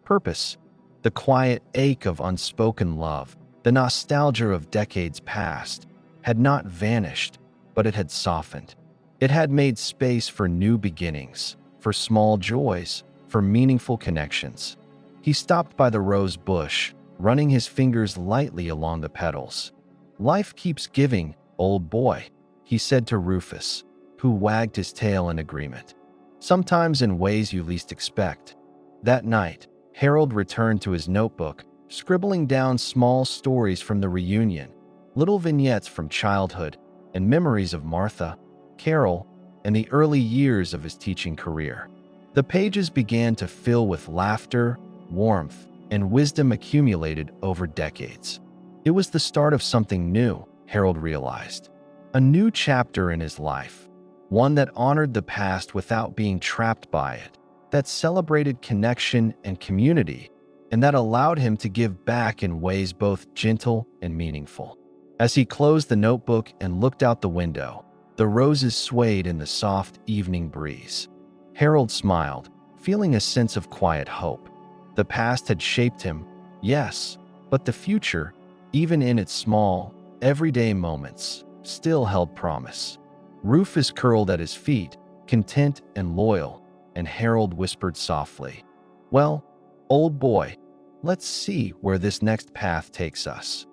Purpose. The quiet ache of unspoken love, the nostalgia of decades past, had not vanished, but it had softened. It had made space for new beginnings, for small joys, for meaningful connections. He stopped by the rose bush, running his fingers lightly along the petals. "Life keeps giving, old boy," he said to Rufus, who wagged his tail in agreement. "Sometimes in ways you least expect." That night, Harold returned to his notebook, scribbling down small stories from the reunion, little vignettes from childhood, and memories of Martha, Carol, and the early years of his teaching career. The pages began to fill with laughter, warmth, and wisdom accumulated over decades. It was the start of something new, Harold realized. A new chapter in his life, one that honored the past without being trapped by it, that celebrated connection and community, and that allowed him to give back in ways both gentle and meaningful. As he closed the notebook and looked out the window, the roses swayed in the soft evening breeze. Harold smiled, feeling a sense of quiet hope. The past had shaped him, yes, but the future, even in its small, everyday moments, still held promise. Rufus curled at his feet, content and loyal, and Harold whispered softly, "Well, old boy, let's see where this next path takes us."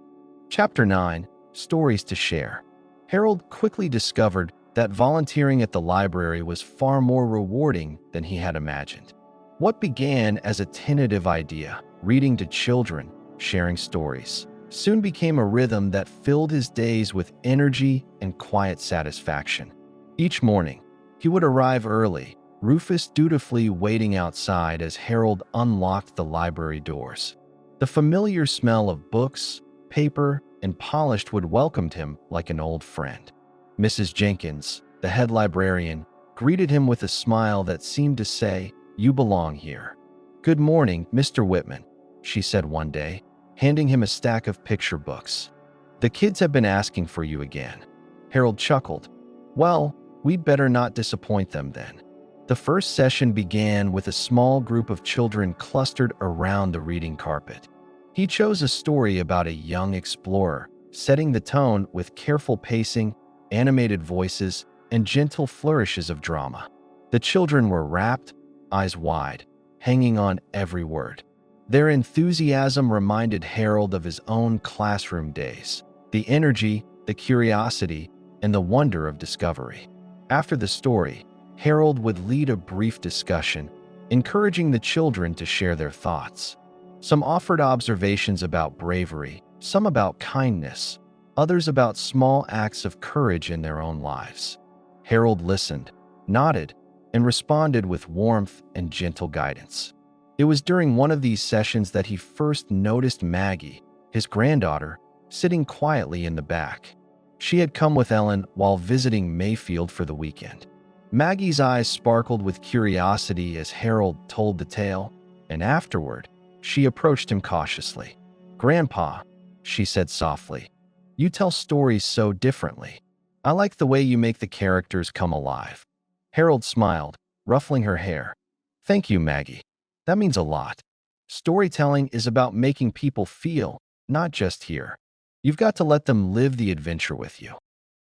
Chapter 9, Stories to Share. Harold quickly discovered that volunteering at the library was far more rewarding than he had imagined. What began as a tentative idea, reading to children, sharing stories, soon became a rhythm that filled his days with energy and quiet satisfaction. Each morning, he would arrive early, Rufus dutifully waiting outside as Harold unlocked the library doors. The familiar smell of books, paper, and polished wood welcomed him like an old friend. Mrs. Jenkins, the head librarian, greeted him with a smile that seemed to say, "You belong here." "Good morning, Mr. Whitman," she said one day, handing him a stack of picture books. "The kids have been asking for you again." Harold chuckled. "Well, we'd better not disappoint them then." The first session began with a small group of children clustered around the reading carpet. He chose a story about a young explorer, setting the tone with careful pacing, animated voices, and gentle flourishes of drama. The children were rapt, eyes wide, hanging on every word. Their enthusiasm reminded Harold of his own classroom days, the energy, the curiosity, and the wonder of discovery. After the story, Harold would lead a brief discussion, encouraging the children to share their thoughts. Some offered observations about bravery, some about kindness, others about small acts of courage in their own lives. Harold listened, nodded, and responded with warmth and gentle guidance. It was during one of these sessions that he first noticed Maggie, his granddaughter, sitting quietly in the back. She had come with Ellen while visiting Mayfield for the weekend. Maggie's eyes sparkled with curiosity as Harold told the tale, and afterward, she approached him cautiously. "Grandpa," she said softly, "you tell stories so differently. I like the way you make the characters come alive." Harold smiled, ruffling her hair. "Thank you, Maggie. That means a lot. Storytelling is about making people feel, not just hear. You've got to let them live the adventure with you."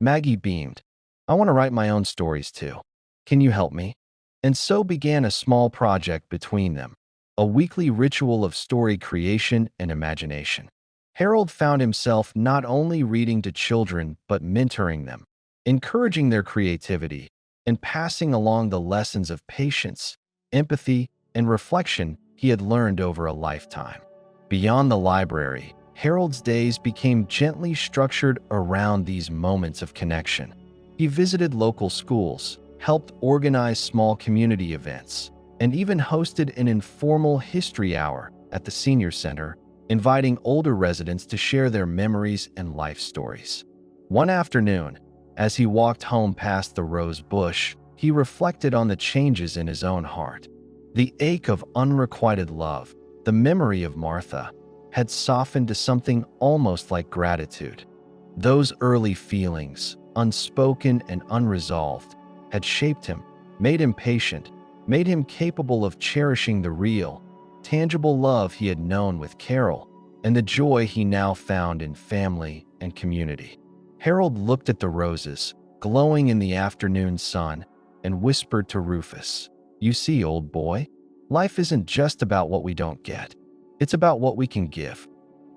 Maggie beamed. "I want to write my own stories too. Can you help me?" And so began a small project between them, a weekly ritual of story creation and imagination. Harold found himself not only reading to children but mentoring them, encouraging their creativity, and passing along the lessons of patience, empathy, and reflection he had learned over a lifetime. Beyond the library, Harold's days became gently structured around these moments of connection. He visited local schools, helped organize small community events, and even hosted an informal history hour at the senior center, inviting older residents to share their memories and life stories. One afternoon, as he walked home past the rose bush, he reflected on the changes in his own heart. The ache of unrequited love, the memory of Martha, had softened to something almost like gratitude. Those early feelings, unspoken and unresolved, had shaped him, made him patient, made him capable of cherishing the real, tangible love he had known with Carol and the joy he now found in family and community. Harold looked at the roses, glowing in the afternoon sun, and whispered to Rufus, "You see, old boy, life isn't just about what we don't get. It's about what we can give."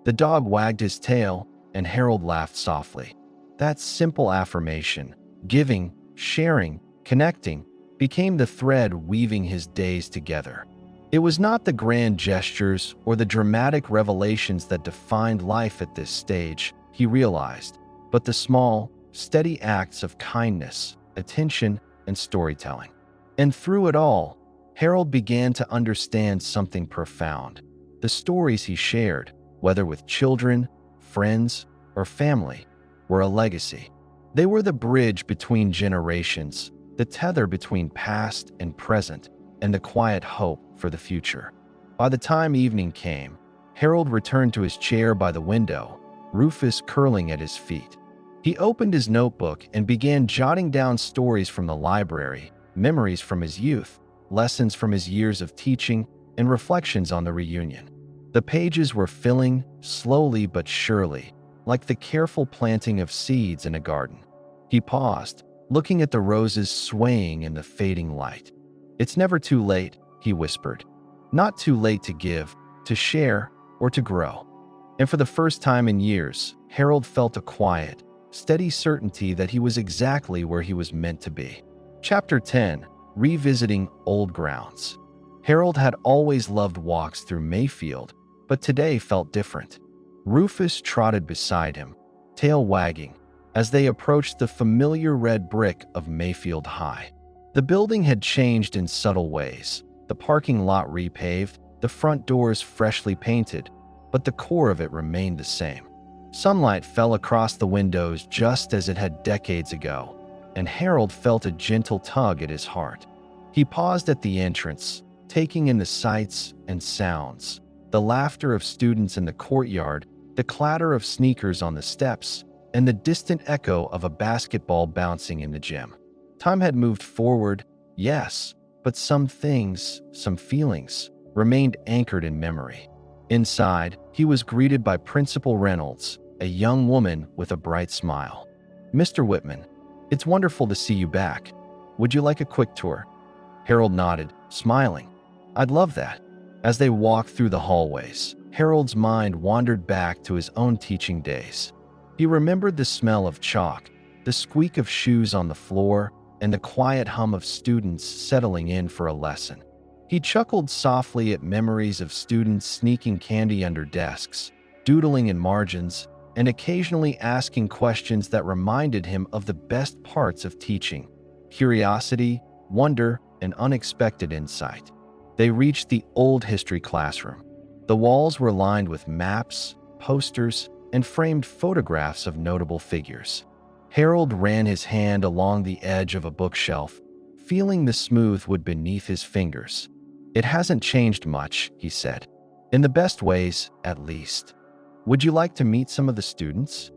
The dog wagged his tail, and Harold laughed softly. That simple affirmation, giving, sharing, connecting, became the thread weaving his days together. It was not the grand gestures or the dramatic revelations that defined life at this stage, he realized, but the small, steady acts of kindness, attention, and storytelling. And through it all, Harold began to understand something profound. The stories he shared, whether with children, friends, or family, were a legacy. They were the bridge between generations, the tether between past and present, and the quiet hope for the future. By the time evening came, Harold returned to his chair by the window, Rufus curling at his feet. He opened his notebook and began jotting down stories from the library, memories from his youth, lessons from his years of teaching, and reflections on the reunion. The pages were filling, slowly but surely, like the careful planting of seeds in a garden. He paused, looking at the roses swaying in the fading light. "It's never too late," he whispered. "Not too late to give, to share, or to grow." And for the first time in years, Harold felt a quiet, steady certainty that he was exactly where he was meant to be. Chapter 10. Revisiting Old Grounds. Harold had always loved walks through Mayfield, but today felt different. Rufus trotted beside him, tail wagging, as they approached the familiar red brick of Mayfield High. The building had changed in subtle ways, the parking lot repaved, the front doors freshly painted, but the core of it remained the same. Sunlight fell across the windows just as it had decades ago, and Harold felt a gentle tug at his heart. He paused at the entrance, taking in the sights and sounds, the laughter of students in the courtyard, the clatter of sneakers on the steps, and the distant echo of a basketball bouncing in the gym. Time had moved forward, yes, but some things, some feelings, remained anchored in memory. Inside, he was greeted by Principal Reynolds, a young woman with a bright smile. "Mr. Whitman, it's wonderful to see you back. Would you like a quick tour?" Harold nodded, smiling. "I'd love that." As they walked through the hallways, Harold's mind wandered back to his own teaching days. He remembered the smell of chalk, the squeak of shoes on the floor, and the quiet hum of students settling in for a lesson. He chuckled softly at memories of students sneaking candy under desks, doodling in margins, and occasionally asking questions that reminded him of the best parts of teaching: curiosity, wonder, and unexpected insight. They reached the old history classroom. The walls were lined with maps, posters, and framed photographs of notable figures. Harold ran his hand along the edge of a bookshelf, feeling the smooth wood beneath his fingers. "It hasn't changed much," he said. "In the best ways, at least. Would you like to meet some of the students?"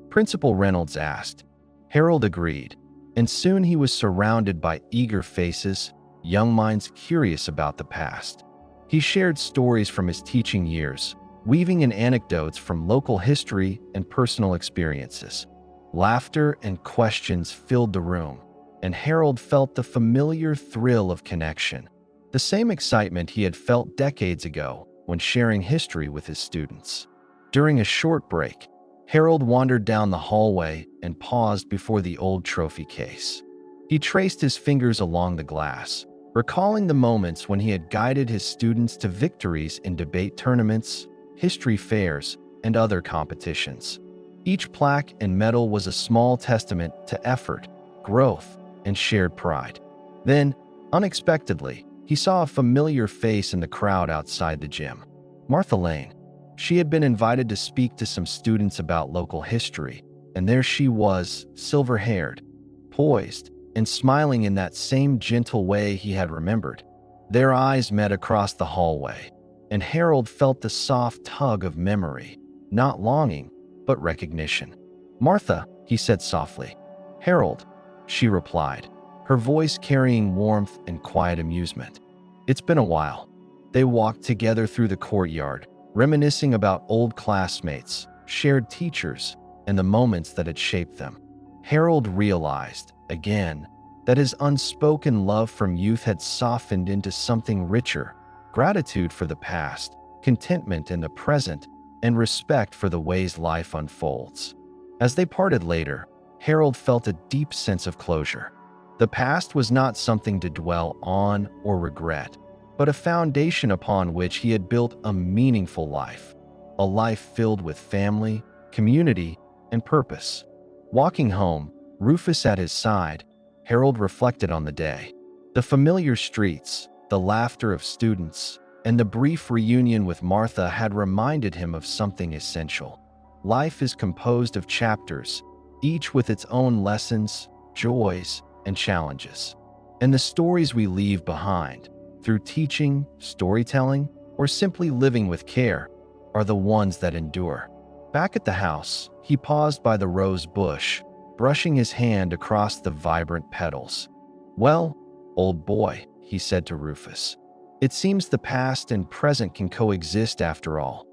Principal Reynolds asked. Harold agreed, and soon he was surrounded by eager faces, young minds curious about the past. He shared stories from his teaching years, weaving in anecdotes from local history and personal experiences. Laughter and questions filled the room, and Harold felt the familiar thrill of connection, the same excitement he had felt decades ago when sharing history with his students. During a short break, Harold wandered down the hallway and paused before the old trophy case. He traced his fingers along the glass, recalling the moments when he had guided his students to victories in debate tournaments, history fairs, and other competitions. Each plaque and medal was a small testament to effort, growth, and shared pride. Then, unexpectedly, he saw a familiar face in the crowd outside the gym. Martha Lane. She had been invited to speak to some students about local history, and there she was, silver-haired, poised, and smiling in that same gentle way he had remembered. Their eyes met across the hallway, and Harold felt the soft tug of memory, not longing, but recognition. "Martha," he said softly. "Harold," she replied, her voice carrying warmth and quiet amusement. "It's been a while." They walked together through the courtyard, reminiscing about old classmates, shared teachers, and the moments that had shaped them. Harold realized, again, that his unspoken love from youth had softened into something richer: gratitude for the past, contentment in the present, and respect for the ways life unfolds. As they parted later, Harold felt a deep sense of closure. The past was not something to dwell on or regret, but a foundation upon which he had built a meaningful life, a life filled with family, community, and purpose. Walking home, Rufus at his side, Harold reflected on the day. The familiar streets, the laughter of students, and the brief reunion with Martha had reminded him of something essential. Life is composed of chapters, each with its own lessons, joys, and challenges. And the stories we leave behind, through teaching, storytelling, or simply living with care, are the ones that endure. Back at the house, he paused by the rose bush, brushing his hand across the vibrant petals. "Well, old boy," he said to Rufus, "it seems the past and present can coexist after all."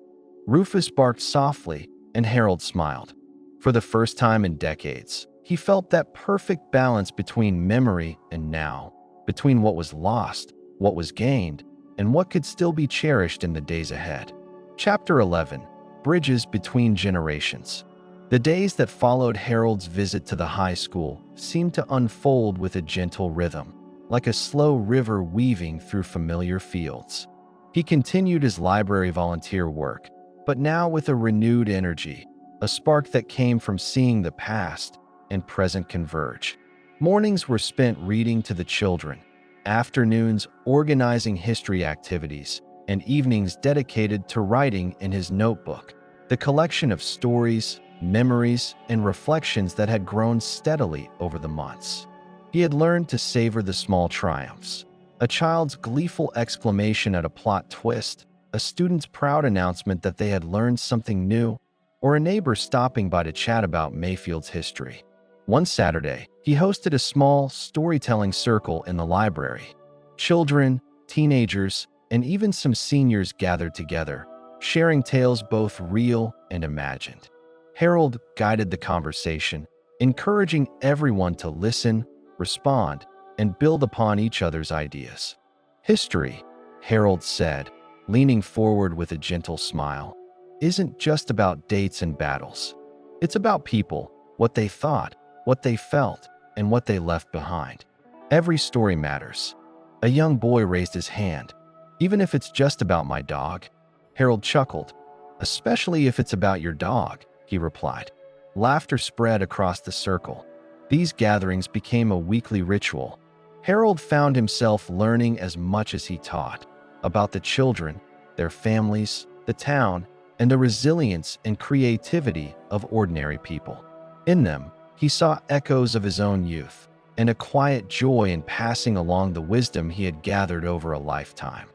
Rufus barked softly, and Harold smiled. For the first time in decades, he felt that perfect balance between memory and now, between what was lost, what was gained, and what could still be cherished in the days ahead. Chapter 11. Bridges Between Generations. The days that followed Harold's visit to the high school seemed to unfold with a gentle rhythm, like a slow river weaving through familiar fields. He continued his library volunteer work, but now with a renewed energy, a spark that came from seeing the past and present converge. Mornings were spent reading to the children, afternoons organizing history activities, and evenings dedicated to writing in his notebook, the collection of stories, memories, and reflections that had grown steadily over the months. He had learned to savor the small triumphs: a child's gleeful exclamation at a plot twist, a student's proud announcement that they had learned something new, or a neighbor stopping by to chat about Mayfield's history. One Saturday, he hosted a small storytelling circle in the library. Children, teenagers, and even some seniors gathered together, sharing tales both real and imagined. Harold guided the conversation, encouraging everyone to listen, respond, and build upon each other's ideas. "History," Harold said, leaning forward with a gentle smile, "isn't just about dates and battles. It's about people, what they thought, what they felt, and what they left behind. Every story matters. A young boy raised his hand. Even if it's just about my dog, Harold chuckled. Especially if it's about your dog, he replied. Laughter spread across the circle. These gatherings became a weekly ritual. Harold found himself learning as much as he taught about the children, their families, the town, and the resilience and creativity of ordinary people. In them, he saw echoes of his own youth and a quiet joy in passing along the wisdom he had gathered over a lifetime.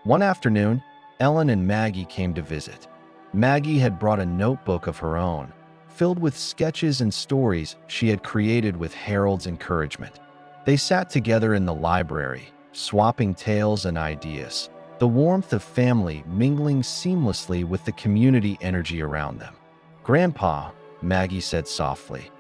One afternoon, Ellen and Maggie came to visit. Maggie had brought a notebook of her own, filled with sketches and stories she had created with Harold's encouragement. They sat together in the library, swapping tales and ideas, the warmth of family mingling seamlessly with the community energy around them. "Grandpa," Maggie said softly,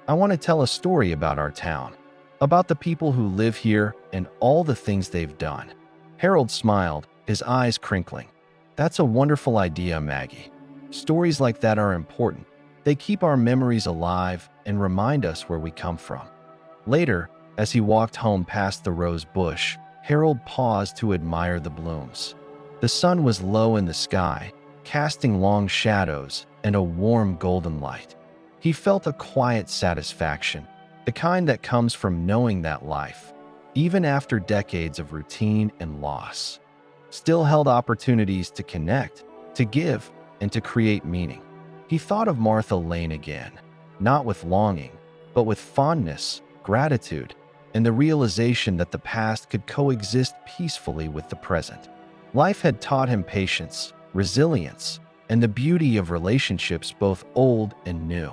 "I want to tell a story about our town, about the people who live here and all the things they've done." Harold smiled, his eyes crinkling. "That's a wonderful idea, Maggie. Stories like that are important. They keep our memories alive and remind us where we come from." Later, as he walked home past the rose bush, Harold paused to admire the blooms. The sun was low in the sky, casting long shadows and a warm golden light. He felt a quiet satisfaction, the kind that comes from knowing that life, even after decades of routine and loss, still held opportunities to connect, to give, and to create meaning. He thought of Martha Lane again, not with longing, but with fondness, gratitude, and the realization that the past could coexist peacefully with the present. Life had taught him patience, resilience, and the beauty of relationships both old and new.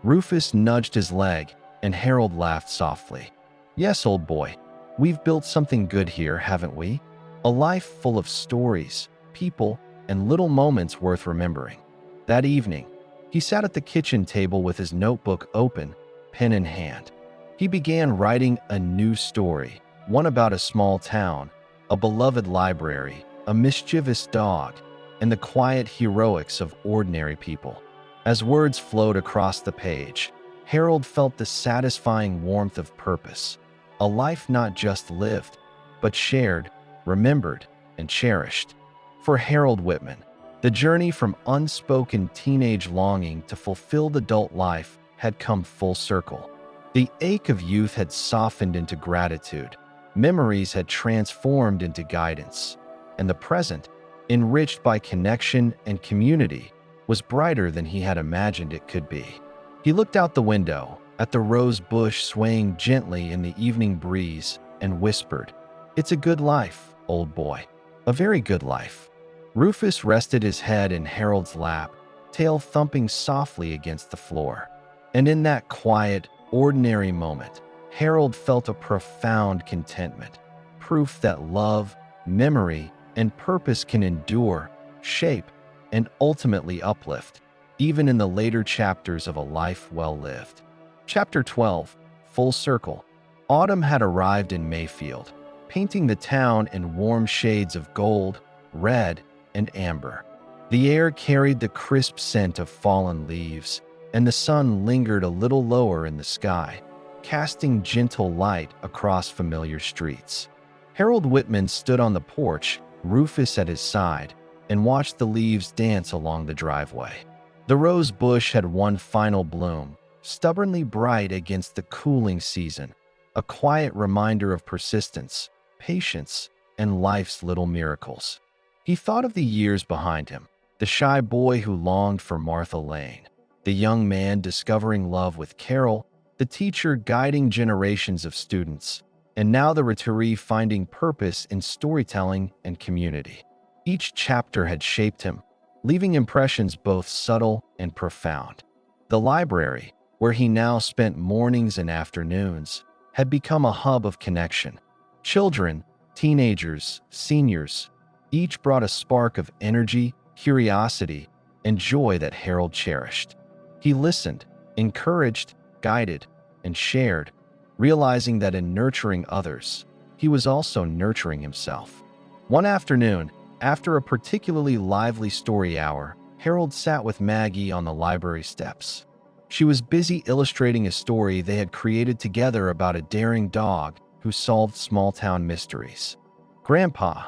Rufus nudged his leg, and Harold laughed softly. "Yes, old boy, we've built something good here, haven't we? A life full of stories, people, and little moments worth remembering." That evening, he sat at the kitchen table with his notebook open, pen in hand. He began writing a new story, one about a small town, a beloved library, a mischievous dog, and the quiet heroics of ordinary people. As words flowed across the page, Harold felt the satisfying warmth of purpose, a life not just lived, but shared, remembered, and cherished. For Harold Whitman, the journey from unspoken teenage longing to fulfilled adult life had come full circle. The ache of youth had softened into gratitude, memories had transformed into guidance, and the present, enriched by connection and community, was brighter than he had imagined it could be. He looked out the window, at the rose bush swaying gently in the evening breeze, and whispered, "It's a good life, old boy, a very good life." Rufus rested his head in Harold's lap, tail thumping softly against the floor. And in that quiet, ordinary moment, Harold felt a profound contentment, proof that love, memory, and purpose can endure, shape, and ultimately uplift, even in the later chapters of a life well lived. Chapter 12, Full Circle. Autumn had arrived in Mayfield, painting the town in warm shades of gold, red, and amber. The air carried the crisp scent of fallen leaves, and the sun lingered a little lower in the sky, casting gentle light across familiar streets. Harold Whitman stood on the porch, Rufus at his side, and watched the leaves dance along the driveway. The rose bush had one final bloom, stubbornly bright against the cooling season, a quiet reminder of persistence, patience, and life's little miracles. He thought of the years behind him, the shy boy who longed for Martha Lane, the young man discovering love with Carol, the teacher guiding generations of students, and now the retiree finding purpose in storytelling and community. Each chapter had shaped him, leaving impressions both subtle and profound. The library, where he now spent mornings and afternoons, had become a hub of connection. Children, teenagers, seniors, each brought a spark of energy, curiosity, and joy that Harold cherished. He listened, encouraged, guided, and shared, realizing that in nurturing others, he was also nurturing himself. One afternoon, after a particularly lively story hour, Harold sat with Maggie on the library steps. She was busy illustrating a story they had created together about a daring dog who solved small-town mysteries. "Grandpa,"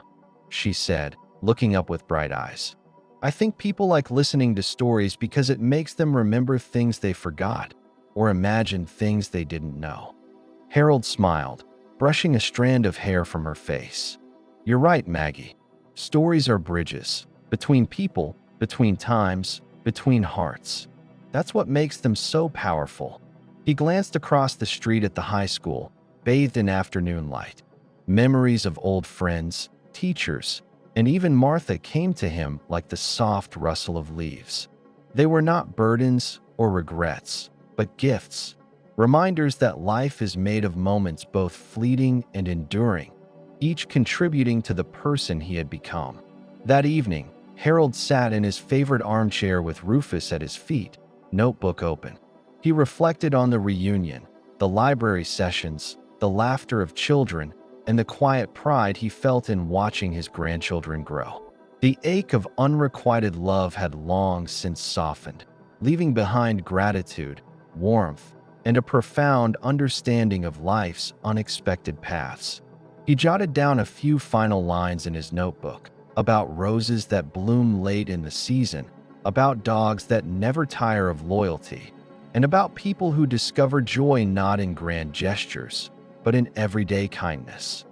she said, looking up with bright eyes, "I think people like listening to stories because it makes them remember things they forgot or imagine things they didn't know." Harold smiled, brushing a strand of hair from her face. "You're right, Maggie. Stories are bridges between people, between times, between hearts. That's what makes them so powerful." He glanced across the street at the high school, bathed in afternoon light. Memories of old friends, teachers, and even Martha came to him like the soft rustle of leaves. They were not burdens or regrets, but gifts, reminders that life is made of moments both fleeting and enduring, each contributing to the person he had become. That evening, Harold sat in his favorite armchair with Rufus at his feet, notebook open. He reflected on the reunion, the library sessions, the laughter of children, and the quiet pride he felt in watching his grandchildren grow. The ache of unrequited love had long since softened, leaving behind gratitude, warmth, and a profound understanding of life's unexpected paths. He jotted down a few final lines in his notebook about roses that bloom late in the season, about dogs that never tire of loyalty, and about people who discover joy not in grand gestures, but in everyday kindness.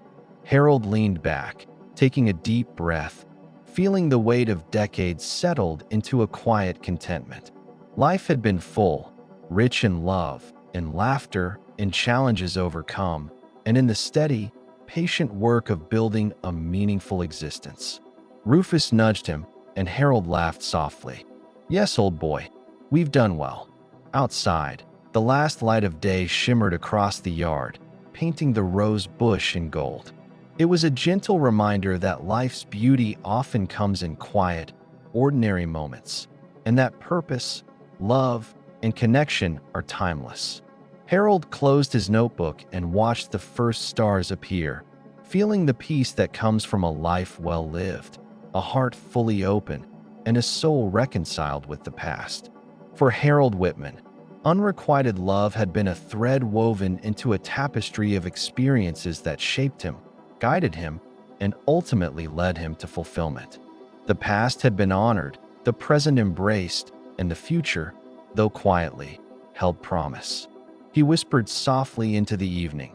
Harold leaned back, taking a deep breath, feeling the weight of decades settled into a quiet contentment. Life had been full, rich in love, in laughter, in challenges overcome, and in the steady, patient work of building a meaningful existence. Rufus nudged him, and Harold laughed softly. "Yes, old boy, we've done well." Outside, the last light of day shimmered across the yard, painting the rose bush in gold. It was a gentle reminder that life's beauty often comes in quiet, ordinary moments, and that purpose, love, and connection are timeless. Harold closed his notebook and watched the first stars appear, feeling the peace that comes from a life well lived, a heart fully open, and a soul reconciled with the past. For Harold Whitman, unrequited love had been a thread woven into a tapestry of experiences that shaped him, guided him, and ultimately led him to fulfillment. The past had been honored, the present embraced, and the future, though quietly, held promise. He whispered softly into the evening,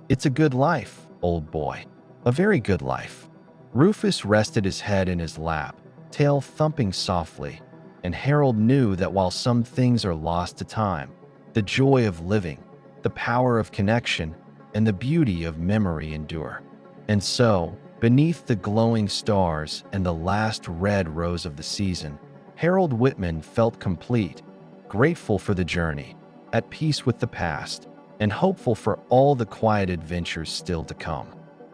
"It's a good life, old boy, a very good life." Rufus rested his head in his lap, tail thumping softly, and Harold knew that while some things are lost to time, the joy of living, the power of connection, and the beauty of memory endure. And so, beneath the glowing stars and the last red rose of the season, Harold Whitman felt complete, grateful for the journey, at peace with the past, and hopeful for all the quiet adventures still to come.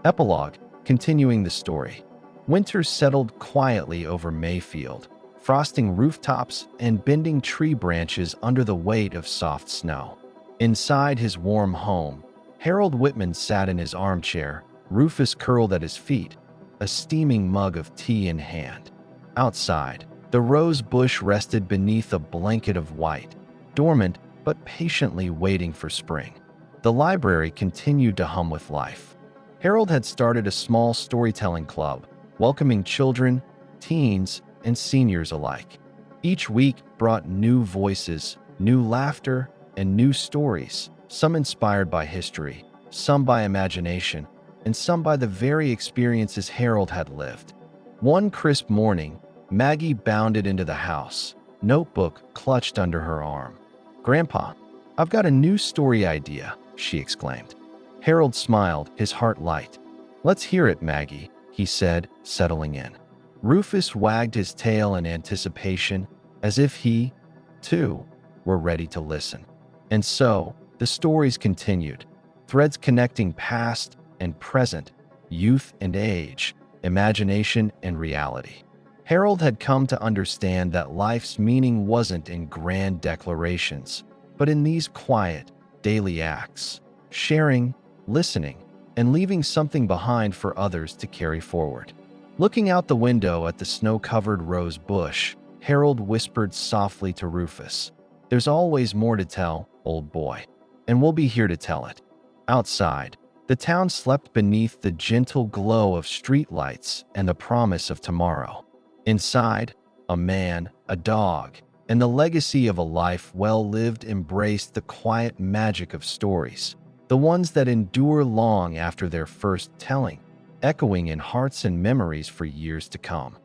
Epilogue, continuing the story. Winter settled quietly over Mayfield, frosting rooftops and bending tree branches under the weight of soft snow. Inside his warm home, Harold Whitman sat in his armchair, Rufus curled at his feet, a steaming mug of tea in hand. Outside, the rose bush rested beneath a blanket of white, dormant but patiently waiting for spring. The library continued to hum with life. Harold had started a small storytelling club, welcoming children, teens, and seniors alike. Each week brought new voices, new laughter, and new stories, some inspired by history, some by imagination, and some by the very experiences Harold had lived. One crisp morning, Maggie bounded into the house, notebook clutched under her arm. "Grandpa, I've got a new story idea," she exclaimed. Harold smiled, his heart light. "Let's hear it, Maggie," he said, settling in. Rufus wagged his tail in anticipation, as if he, too, were ready to listen. And so, the stories continued, threads connecting past and present, youth and age, imagination and reality. Harold had come to understand that life's meaning wasn't in grand declarations, but in these quiet, daily acts, sharing, listening, and leaving something behind for others to carry forward. Looking out the window at the snow-covered rose bush, Harold whispered softly to Rufus, There's always more to tell, old boy, and we'll be here to tell it. Outside, the town slept beneath the gentle glow of streetlights and the promise of tomorrow. Inside, a man, a dog, and the legacy of a life well lived embraced the quiet magic of stories, the ones that endure long after their first telling, echoing in hearts and memories for years to come.